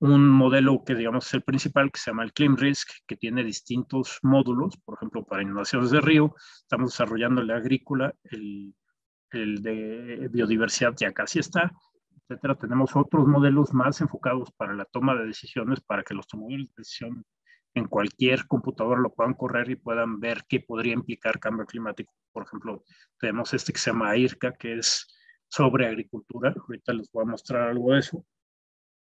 un modelo que digamos es el principal, que se llama el ClimRisk, que tiene distintos módulos, por ejemplo, para inundaciones de río, estamos desarrollando el agrícola, el de biodiversidad ya casi está, etcétera. Tenemos otros modelos más enfocados para la toma de decisiones, para que los tomadores de decisión en cualquier computadora lo puedan correr y puedan ver qué podría implicar cambio climático. Por ejemplo, tenemos este que se llama IRCA, que es sobre agricultura. Ahorita les voy a mostrar algo de eso.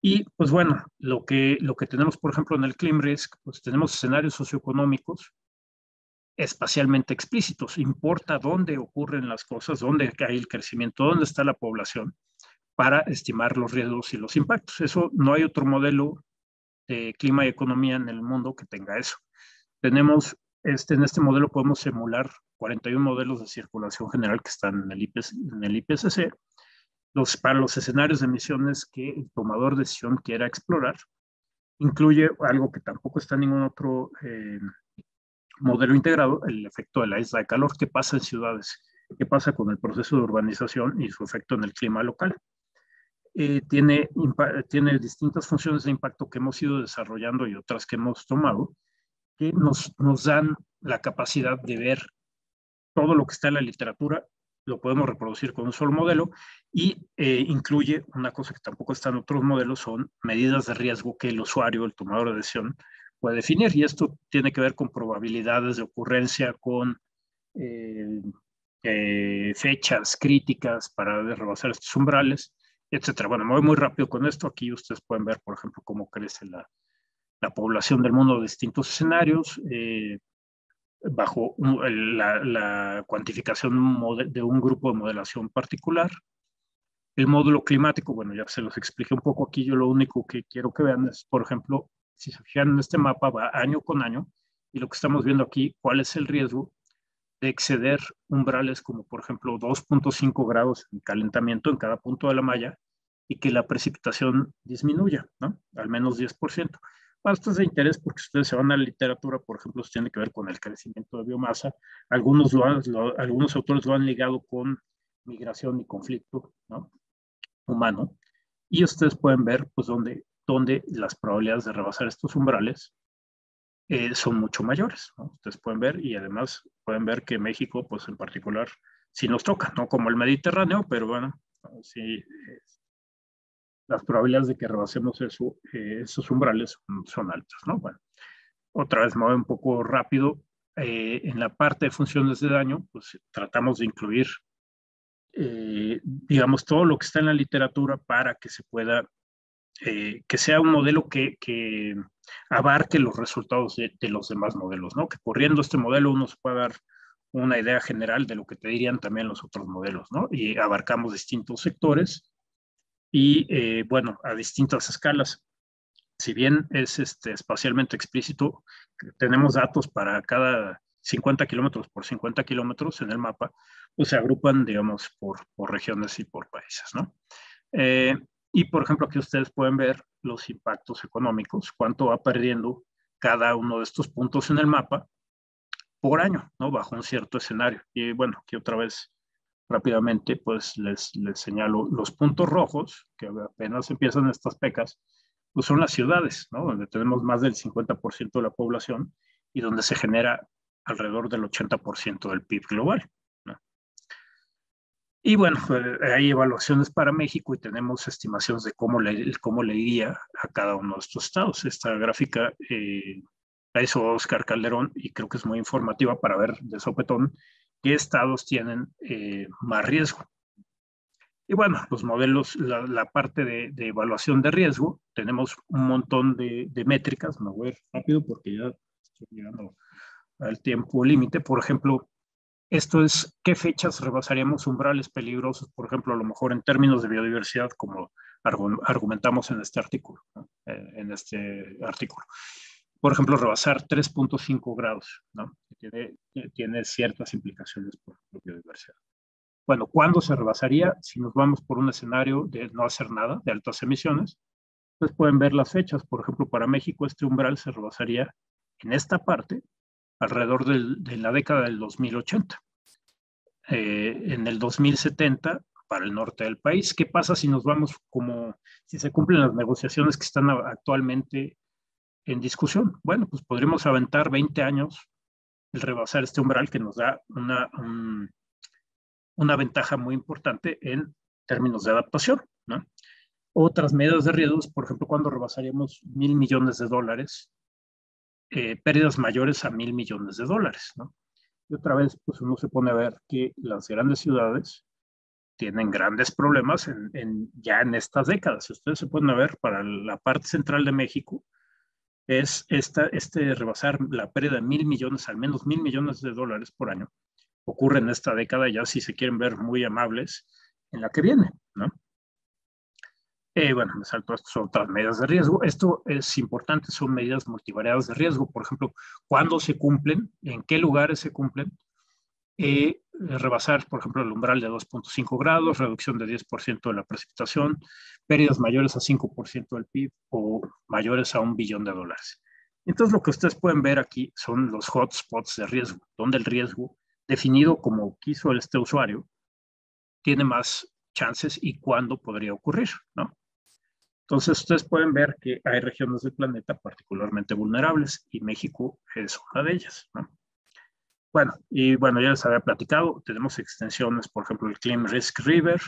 Y pues bueno, lo que tenemos, por ejemplo, en el ClimRisk, pues tenemos escenarios socioeconómicos espacialmente explícitos. Importa dónde ocurren las cosas, dónde hay el crecimiento, dónde está la población, para estimar los riesgos y los impactos. Eso no hay otro modelo de clima y economía en el mundo que tenga eso. Tenemos, en este modelo podemos simular 41 modelos de circulación general que están en el IPCC, para los escenarios de emisiones que el tomador de decisión quiera explorar. Incluye algo que tampoco está en ningún otro modelo integrado, el efecto de la isla de calor, qué pasa en ciudades, qué pasa con el proceso de urbanización y su efecto en el clima local. Tiene distintas funciones de impacto que hemos ido desarrollando y otras que hemos tomado, que nos dan la capacidad de ver todo lo que está en la literatura, lo podemos reproducir con un solo modelo y incluye una cosa que tampoco está en otros modelos, son medidas de riesgo que el usuario, el tomador de decisión, puede definir. Y esto tiene que ver con probabilidades de ocurrencia, con fechas críticas para rebasar estos umbrales, etcétera. Bueno, me voy muy rápido con esto. Aquí ustedes pueden ver, por ejemplo, cómo crece la población del mundo de distintos escenarios, bajo la cuantificación de un grupo de modelación particular. El módulo climático, bueno, ya se los expliqué un poco aquí. Yo lo único que quiero que vean es, por ejemplo, si se fijan en este mapa, va año con año, y lo que estamos viendo aquí, cuál es el riesgo de exceder umbrales como, por ejemplo, 2.5 grados de calentamiento en cada punto de la malla y que la precipitación disminuya, ¿no? Al menos 10%. Esto es de interés porque ustedes se van a la literatura, por ejemplo, esto tiene que ver con el crecimiento de biomasa. Algunos autores lo han ligado con migración y conflicto, ¿no? Humano. Y ustedes pueden ver, pues, dónde las probabilidades de rebasar estos umbrales son mucho mayores, ¿no? Ustedes pueden ver, y además pueden ver que México, pues en particular, sí nos toca, no como el Mediterráneo, pero bueno, sí, las probabilidades de que rebasemos esos umbrales son altas, ¿no? Bueno, otra vez me voy un poco rápido. En la parte de funciones de daño, pues tratamos de incluir, digamos, todo lo que está en la literatura para que se pueda, que sea un modelo que abarque los resultados de los demás modelos, ¿no? Que corriendo este modelo uno se pueda dar una idea general de lo que te dirían también los otros modelos, ¿no? Y abarcamos distintos sectores y, bueno, a distintas escalas. Si bien es espacialmente explícito, tenemos datos para cada 50 kilómetros por 50 kilómetros en el mapa, pues se agrupan, digamos, por regiones y por países, ¿no? Y, por ejemplo, aquí ustedes pueden ver los impactos económicos, cuánto va perdiendo cada uno de estos puntos en el mapa por año, ¿no? Bajo un cierto escenario. Y bueno, aquí otra vez rápidamente, pues les señalo los puntos rojos, que apenas empiezan estas pecas, pues son las ciudades, ¿no? Donde tenemos más del 50% de la población y donde se genera alrededor del 80% del PIB global, ¿no? Y bueno, hay evaluaciones para México y tenemos estimaciones de cómo le iría a cada uno de estos estados. Esta gráfica la hizo Oscar Calderón y creo que es muy informativa para ver de sopetón qué estados tienen más riesgo. Y bueno, los modelos, la parte de evaluación de riesgo, tenemos un montón de métricas. Me voy a ir rápido porque ya estoy llegando al tiempo límite. Por ejemplo, esto es qué fechas rebasaríamos umbrales peligrosos, por ejemplo, a lo mejor en términos de biodiversidad, como argumentamos en este artículo, ¿no? Por ejemplo, rebasar 3.5 grados, ¿no? Tiene ciertas implicaciones por biodiversidad. Bueno, ¿cuándo se rebasaría? Si nos vamos por un escenario de no hacer nada, de altas emisiones, pues pueden ver las fechas. Por ejemplo, para México este umbral se rebasaría en esta parte alrededor de la década del 2080. En el 2070 para el norte del país. ¿Qué pasa si nos vamos si se cumplen las negociaciones que están actualmente en discusión? Bueno, pues podríamos aventar 20 años el rebasar este umbral que nos da una ventaja muy importante en términos de adaptación, ¿no? Otras medidas de riesgos, por ejemplo, cuando rebasaríamos $1,000 millones, pérdidas mayores a $1,000 millones, ¿no? Y otra vez, pues uno se pone a ver que las grandes ciudades tienen grandes problemas ya en estas décadas. Si ustedes se pueden ver, para la parte central de México, es rebasar la pérdida de 1,000 millones, al menos $1,000 millones por año, ocurre en esta década, ya si se quieren ver muy amables, en la que viene, ¿no? Bueno, me salto, estas son otras medidas de riesgo. Esto es importante, son medidas multivariadas de riesgo. Por ejemplo, ¿cuándo se cumplen? ¿En qué lugares se cumplen? Rebasar, por ejemplo, el umbral de 2.5 grados, reducción de 10% de la precipitación, pérdidas mayores a 5% del PIB o mayores a $1 billón. Entonces, lo que ustedes pueden ver aquí son los hotspots de riesgo, donde el riesgo, definido como quiso este usuario, tiene más chances y cuándo podría ocurrir, ¿no? Entonces, ustedes pueden ver que hay regiones del planeta particularmente vulnerables y México es una de ellas, ¿no? Bueno, ya les había platicado, tenemos extensiones, por ejemplo, el Clim Risk River,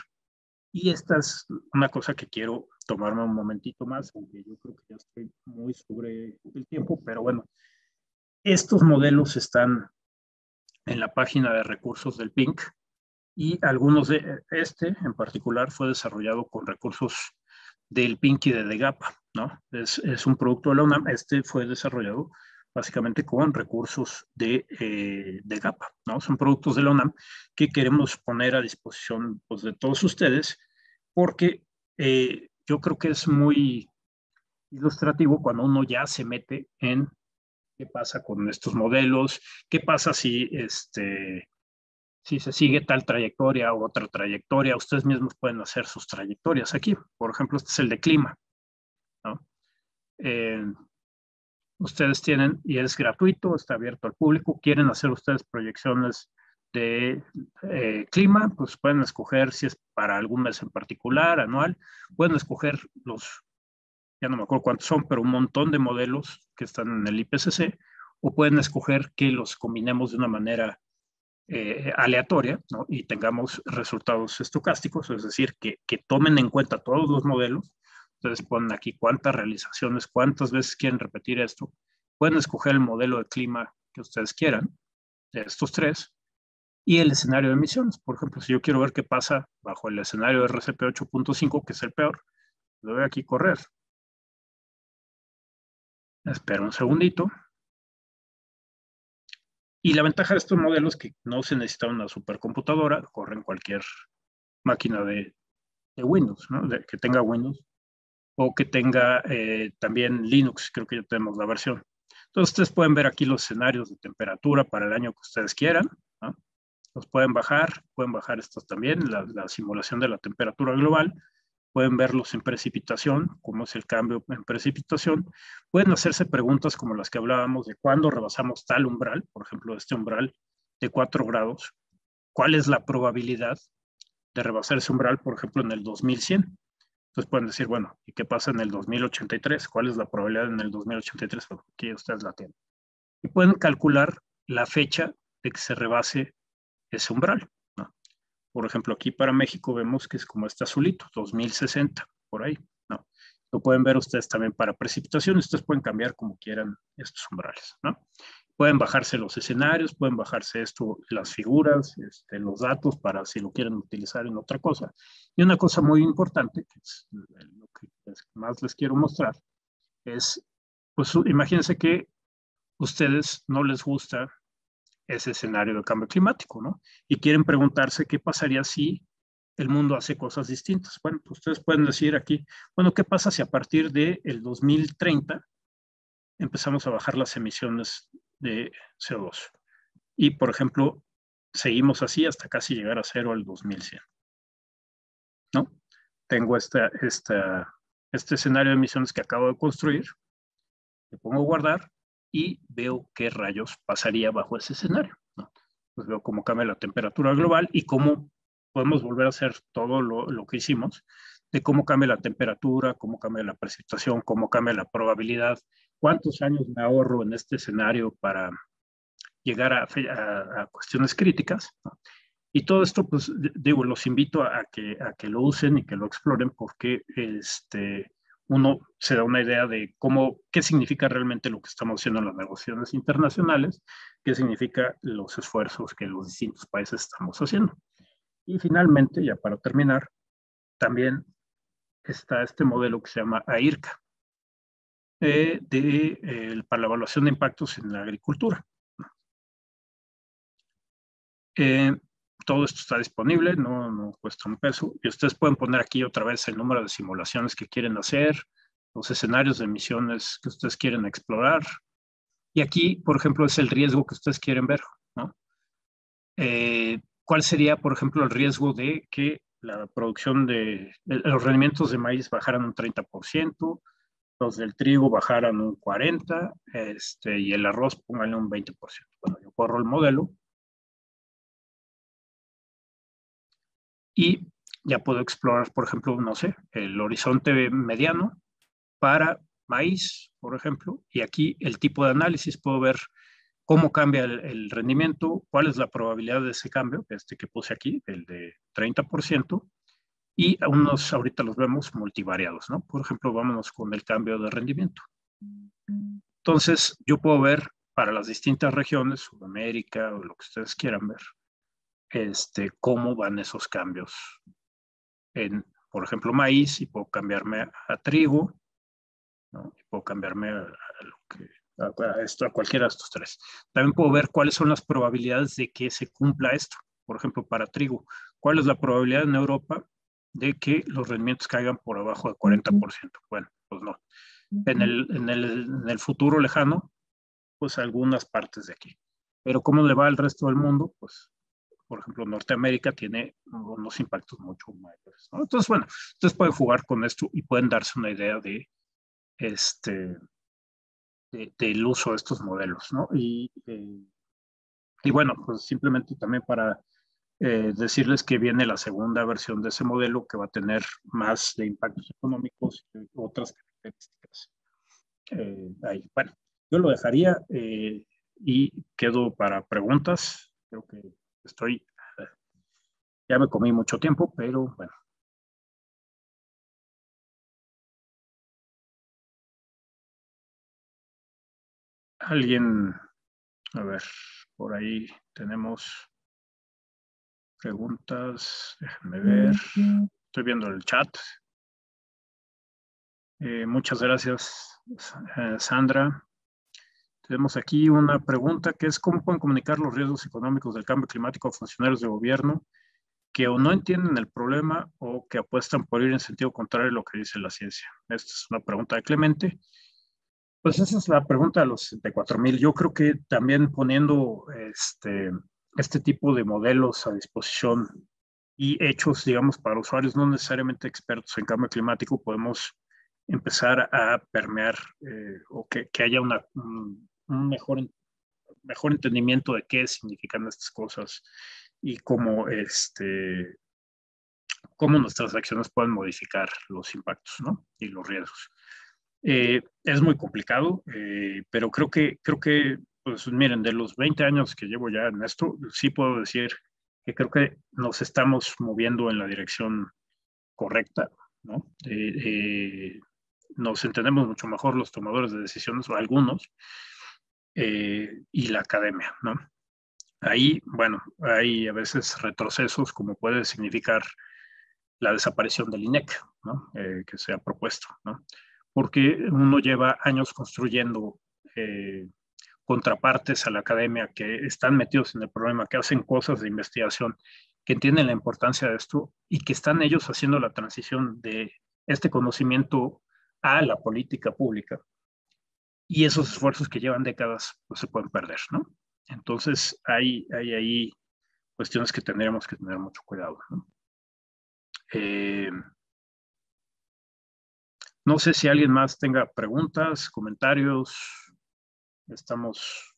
y esta es una cosa que quiero tomarme un momentito más, aunque yo creo que ya estoy muy sobre el tiempo, pero bueno, estos modelos están en la página de recursos del PINC, y algunos de en particular fue desarrollado con recursos del PINC y de DEGAPA, ¿no? Es un producto de la UNAM. Fue desarrollado básicamente con recursos de GAPA, ¿no? Son productos de la UNAM que queremos poner a disposición, pues, de todos ustedes, porque yo creo que es muy ilustrativo cuando uno ya se mete en qué pasa con estos modelos, qué pasa si se sigue tal trayectoria u otra trayectoria. Ustedes mismos pueden hacer sus trayectorias aquí. Por ejemplo, este es el de clima, ¿no? Ustedes tienen, y es gratuito, está abierto al público, quieren hacer ustedes proyecciones de clima, pues pueden escoger si es para algún mes en particular, anual, pueden escoger ya no me acuerdo cuántos son, pero un montón de modelos que están en el IPCC, o pueden escoger que los combinemos de una manera aleatoria, ¿no? Y tengamos resultados estocásticos, es decir, que tomen en cuenta todos los modelos. Ustedes ponen aquí cuántas realizaciones, cuántas veces quieren repetir esto. Pueden escoger el modelo de clima que ustedes quieran, de estos tres, y el escenario de emisiones. Por ejemplo, si yo quiero ver qué pasa bajo el escenario de RCP 8.5, que es el peor, lo voy aquí correr. Espero un segundito. Y la ventaja de estos modelos es que no se necesita una supercomputadora, corren cualquier máquina de Windows, ¿no? Que tenga Windows o que tenga también Linux, creo que ya tenemos la versión. Entonces, ustedes pueden ver aquí los escenarios de temperatura para el año que ustedes quieran, ¿no? Los pueden bajar estos también, la simulación de la temperatura global, pueden verlos en precipitación, cómo es el cambio en precipitación. Pueden hacerse preguntas como las que hablábamos de cuándo rebasamos tal umbral, por ejemplo, este umbral de 4 grados, ¿cuál es la probabilidad de rebasar ese umbral, por ejemplo, en el 2100? Entonces pueden decir, bueno, ¿y qué pasa en el 2083? ¿Cuál es la probabilidad en el 2083? Bueno, aquí ustedes la tienen. Y pueden calcular la fecha de que se rebase ese umbral, ¿no? Por ejemplo, aquí para México vemos que es como este azulito, 2060, por ahí, ¿no? Lo pueden ver ustedes también para precipitación. Ustedes pueden cambiar como quieran estos umbrales, ¿no? Pueden bajarse los escenarios, pueden bajarse esto, las figuras, los datos para si lo quieren utilizar en otra cosa. Y una cosa muy importante, que es lo que más les quiero mostrar, es, pues imagínense que ustedes no les gusta ese escenario de cambio climático, ¿no? Y quieren preguntarse qué pasaría si el mundo hace cosas distintas. Bueno, pues ustedes pueden decir aquí, bueno, ¿qué pasa si a partir del 2030 empezamos a bajar las emisiones de CO2? Y, por ejemplo, seguimos así hasta casi llegar a cero al 2100, ¿no? Tengo este escenario de emisiones que acabo de construir, le pongo guardar y veo qué rayos pasaría bajo ese escenario, ¿no? Pues veo cómo cambia la temperatura global y cómo podemos volver a hacer todo lo que hicimos, de cómo cambia la temperatura, cómo cambia la precipitación, cómo cambia la probabilidad, cuántos años me ahorro en este escenario para llegar a cuestiones críticas, ¿no? Y todo esto, pues digo, los invito a que lo usen y que lo exploren porque uno se da una idea de qué significa realmente lo que estamos haciendo en las negociaciones internacionales, qué significa los esfuerzos que los distintos países estamos haciendo. Y finalmente, ya para terminar, también está este modelo que se llama AIRCA, para la evaluación de impactos en la agricultura. Todo esto está disponible, no cuesta un peso. Y ustedes pueden poner aquí otra vez el número de simulaciones que quieren hacer, los escenarios de emisiones que ustedes quieren explorar. Y aquí, por ejemplo, es el riesgo que ustedes quieren ver, ¿no? ¿Cuál sería, por ejemplo, el riesgo de que la producción los rendimientos de maíz bajaran un 30%, los del trigo bajaran un 40%, y el arroz pónganle un 20%? Bueno, yo corro el modelo y ya puedo explorar, por ejemplo, no sé, el horizonte mediano para maíz, por ejemplo, y aquí el tipo de análisis, puedo ver cómo cambia el rendimiento, cuál es la probabilidad de ese cambio, que puse aquí, el de 30%, y ahorita los vemos multivariados, ¿no? Por ejemplo, vámonos con el cambio de rendimiento. Entonces, yo puedo ver para las distintas regiones, Sudamérica o lo que ustedes quieran ver, cómo van esos cambios por ejemplo, maíz, y puedo cambiarme a trigo, ¿no? Y puedo cambiarme a cualquiera de estos tres. También puedo ver cuáles son las probabilidades de que se cumpla esto. Por ejemplo, para trigo, ¿cuál es la probabilidad en Europa de que los rendimientos caigan por abajo de 40%? Bueno, pues no. En el futuro lejano, pues algunas partes de aquí. Pero ¿cómo le va al resto del mundo? Pues, por ejemplo, Norteamérica tiene unos impactos mucho mayores, ¿no? Entonces, bueno, ustedes pueden jugar con esto y pueden darse una idea del uso de estos modelos, ¿no? Y bueno, pues simplemente también para decirles que viene la segunda versión de ese modelo, que va a tener más de impactos económicos y otras características. Ahí. Bueno, yo lo dejaría y quedo para preguntas. Creo que ya me comí mucho tiempo, pero bueno. Alguien, a ver, por ahí tenemos preguntas, déjenme ver. Estoy viendo el chat. Muchas gracias, Sandra. Tenemos aquí una pregunta que es: ¿cómo pueden comunicar los riesgos económicos del cambio climático a funcionarios de gobierno que o no entienden el problema o que apuestan por ir en sentido contrario a lo que dice la ciencia? Esta es una pregunta de Clemente. Pues esa es la pregunta de los 64,000. Yo creo que también poniendo este tipo de modelos a disposición y hechos, digamos, para usuarios no necesariamente expertos en cambio climático, podemos empezar a permear o que haya un mejor entendimiento de qué significan estas cosas y cómo nuestras acciones pueden modificar los impactos, ¿no? Y los riesgos. Es muy complicado, pero creo que, pues miren, de los 20 años que llevo ya en esto, sí puedo decir que creo que nos estamos moviendo en la dirección correcta, ¿no? Nos entendemos mucho mejor los tomadores de decisiones, o algunos, y la academia, ¿no? Ahí, bueno, hay a veces retrocesos, como puede significar la desaparición del INEC, ¿no? Que se ha propuesto, ¿no? Porque uno lleva años construyendo contrapartes a la academia que están metidos en el problema, que hacen cosas de investigación, que entienden la importancia de esto y que están ellos haciendo la transición de este conocimiento a la política pública. Y esos esfuerzos que llevan décadas pues, se pueden perder, ¿no? Entonces hay ahí cuestiones que tendríamos que tener mucho cuidado, ¿no? No sé si alguien más tenga preguntas, comentarios. Estamos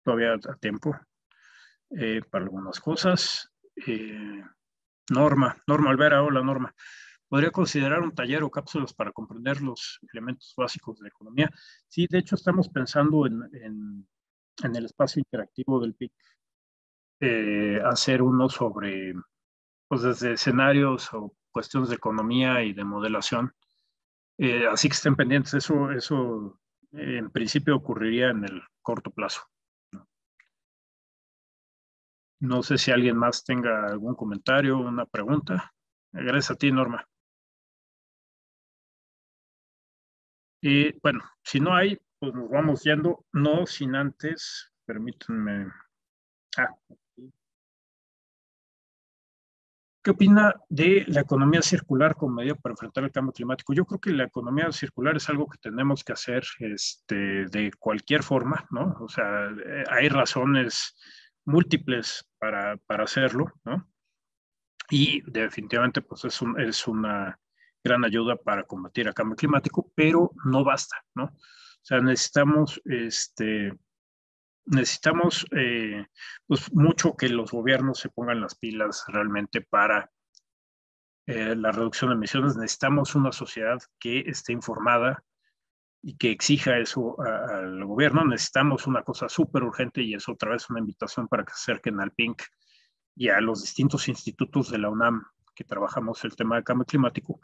todavía a tiempo para algunas cosas. Norma Olvera, hola Norma. ¿Podría considerar un taller o cápsulas para comprender los elementos básicos de la economía? Sí, de hecho estamos pensando en el espacio interactivo del PIC, hacer uno sobre, pues desde escenarios o cuestiones de economía y de modelación. Así que estén pendientes, eso en principio ocurriría en el corto plazo. No sé si alguien más tenga algún comentario, una pregunta. Gracias a ti, Norma. Y bueno, si no hay, pues nos vamos yendo, no sin antes, permítanme. Ah, ¿Qué opina de la economía circular como medida para enfrentar el cambio climático? Yo creo que la economía circular es algo que tenemos que hacer de cualquier forma, ¿no? O sea, hay razones múltiples para hacerlo, ¿no? Y definitivamente pues es una gran ayuda para combatir el cambio climático, pero no basta, ¿no? O sea, necesitamos pues mucho que los gobiernos se pongan las pilas realmente para la reducción de emisiones. Necesitamos una sociedad que esté informada y que exija eso al gobierno. Necesitamos una cosa súper urgente y es otra vez una invitación para que se acerquen al PINC y a los distintos institutos de la UNAM que trabajamos el tema del cambio climático,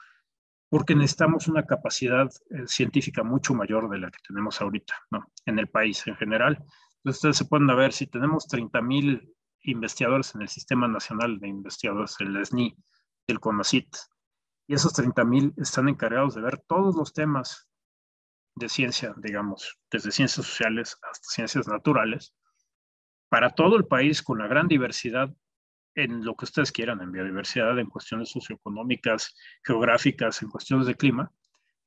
porque necesitamos una capacidad científica mucho mayor de la que tenemos ahorita, ¿no? En el país en general. Entonces, ustedes se pueden ver, si tenemos 30,000 investigadores en el Sistema Nacional de Investigadores, el SNI, el CONACYT, y esos 30,000 están encargados de ver todos los temas de ciencia, digamos, desde ciencias sociales hasta ciencias naturales, para todo el país con la gran diversidad en lo que ustedes quieran, en biodiversidad, en cuestiones socioeconómicas, geográficas, en cuestiones de clima.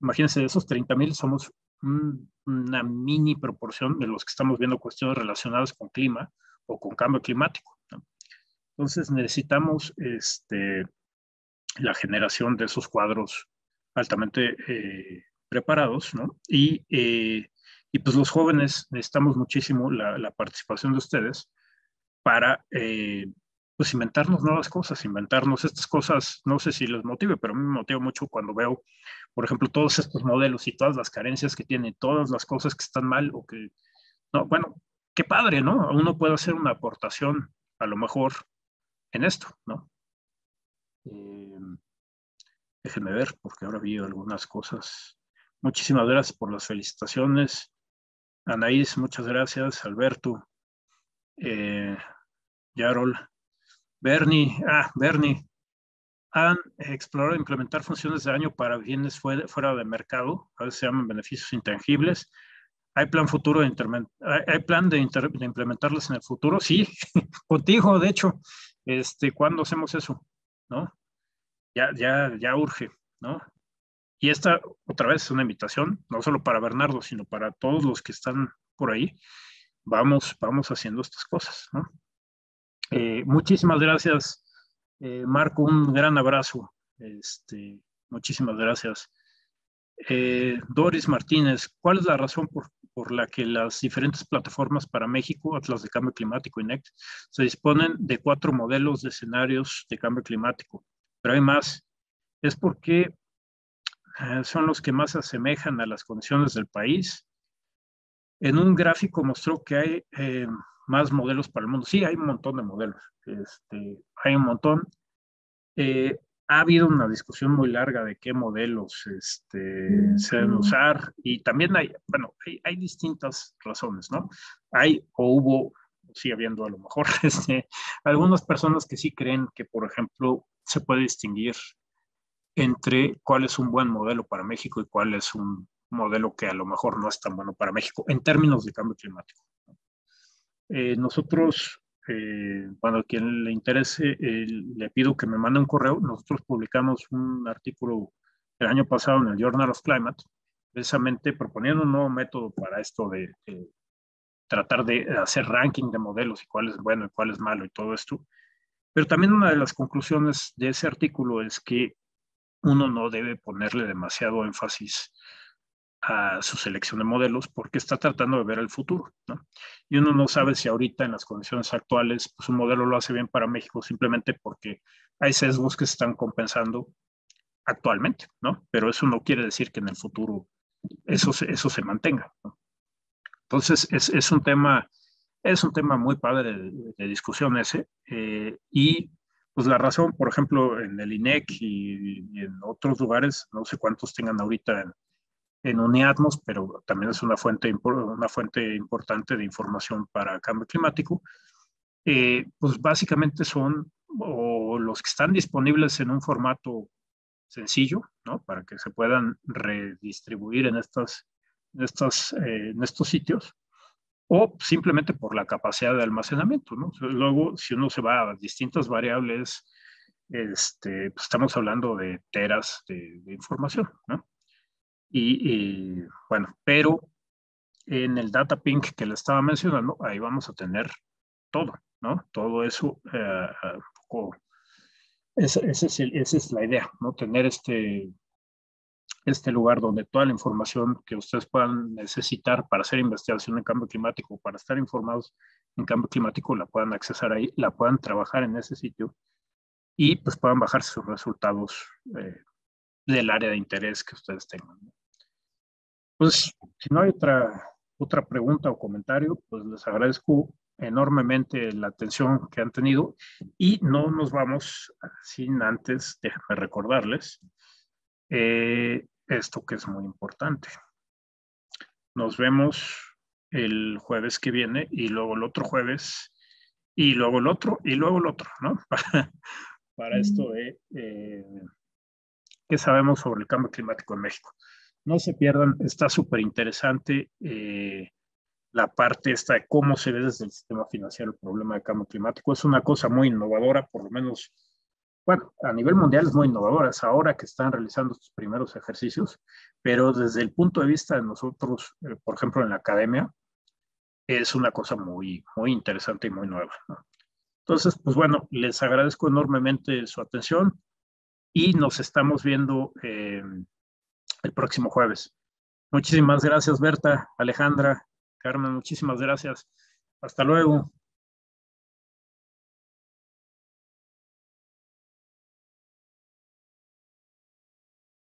Imagínense, de esos 30,000 somos una mini proporción de los que estamos viendo cuestiones relacionadas con clima o con cambio climático, ¿no? Entonces necesitamos la generación de esos cuadros altamente preparados, ¿no? Y pues los jóvenes necesitamos muchísimo la participación de ustedes para pues inventarnos nuevas cosas, inventarnos estas cosas, no sé si les motive, pero a mí me motiva mucho cuando veo, por ejemplo, todos estos modelos y todas las carencias que tienen, todas las cosas que están mal o que, no, bueno, qué padre, ¿no? Uno puede hacer una aportación a lo mejor en esto, ¿no? Eh, Déjenme ver, porque ahora vi algunas cosas. Muchísimas gracias por las felicitaciones. Anaís, muchas gracias. Alberto, eh, Yarol, Bernie, han explorado implementar funciones de daño para bienes fuera de mercado, a veces se llaman beneficios intangibles. ¿Hay plan futuro hay plan de implementarlas en el futuro? Sí, contigo, de hecho. ¿Cuándo hacemos eso? ¿No? Ya urge, ¿no? Y esta, otra vez, es una invitación, no solo para Bernardo, sino para todos los que están por ahí. Vamos haciendo estas cosas, ¿no? Muchísimas gracias Marco, un gran abrazo. Muchísimas gracias. Doris Martínez, ¿cuál es la razón por la que las diferentes plataformas para México, Atlas de Cambio Climático y NECT, se disponen de 4 modelos de escenarios de cambio climático? Pero hay más. Es porque son los que más se asemejan a las condiciones del país. En un gráfico mostró que hay más modelos para el mundo. Sí, hay un montón de modelos. Hay un montón. Ha habido una discusión muy larga de qué modelos se deben usar y también hay distintas razones, ¿no? Hay o hubo, sigue habiendo a lo mejor, algunas personas que sí creen que, por ejemplo, se puede distinguir entre cuál es un buen modelo para México y cuál es un modelo que a lo mejor no es tan bueno para México en términos de cambio climático. Nosotros, bueno, a quien le interese, le pido que me mande un correo. Nosotros publicamos un artículo el año pasado en el Journal of Climate, precisamente proponiendo un nuevo método para esto de tratar de hacer ranking de modelos y cuál es bueno y cuál es malo y todo esto. Pero también una de las conclusiones de ese artículo es que uno no debe ponerle demasiado énfasis a su selección de modelos porque está tratando de ver el futuro, ¿no? Y uno no sabe si ahorita en las condiciones actuales pues un modelo lo hace bien para México simplemente porque hay sesgos que se están compensando actualmente, ¿no? Pero eso no quiere decir que en el futuro eso se mantenga, ¿no? Entonces es un tema muy padre de discusión ese, y pues la razón, por ejemplo, en el INEC y en otros lugares, no sé cuántos tengan ahorita en UNIATMOS, pero también es una fuente importante de información para cambio climático. Pues básicamente son o los que están disponibles en un formato sencillo, ¿no? Para que se puedan redistribuir en estos sitios, o simplemente por la capacidad de almacenamiento, ¿no? Luego, si uno se va a distintas variables, pues estamos hablando de teras de información, ¿no? Bueno, pero en el data pink que le estaba mencionando, ahí vamos a tener todo, ¿no? Todo eso, un poco, esa es la idea, ¿no? Tener este lugar donde toda la información que ustedes puedan necesitar para hacer investigación en cambio climático, para estar informados en cambio climático, la puedan accesar ahí, la puedan trabajar en ese sitio y pues puedan bajar sus resultados del área de interés que ustedes tengan, ¿no? Pues si no hay otra pregunta o comentario, pues les agradezco enormemente la atención que han tenido y no nos vamos sin antes, déjenme recordarles esto que es muy importante. Nos vemos el jueves que viene y luego el otro jueves y luego el otro y luego el otro, ¿no? Para esto de qué sabemos sobre el cambio climático en México. No se pierdan, está súper interesante la parte esta de cómo se ve desde el sistema financiero el problema de cambio climático. Es una cosa muy innovadora, por lo menos, bueno, a nivel mundial es muy innovadora, es ahora que están realizando estos primeros ejercicios, pero desde el punto de vista de nosotros, por ejemplo, en la academia, es una cosa muy, muy interesante y muy nueva, ¿no? Entonces, pues bueno, les agradezco enormemente su atención y nos estamos viendo el próximo jueves. Muchísimas gracias, Berta, Alejandra, Carmen, muchísimas gracias. Hasta luego.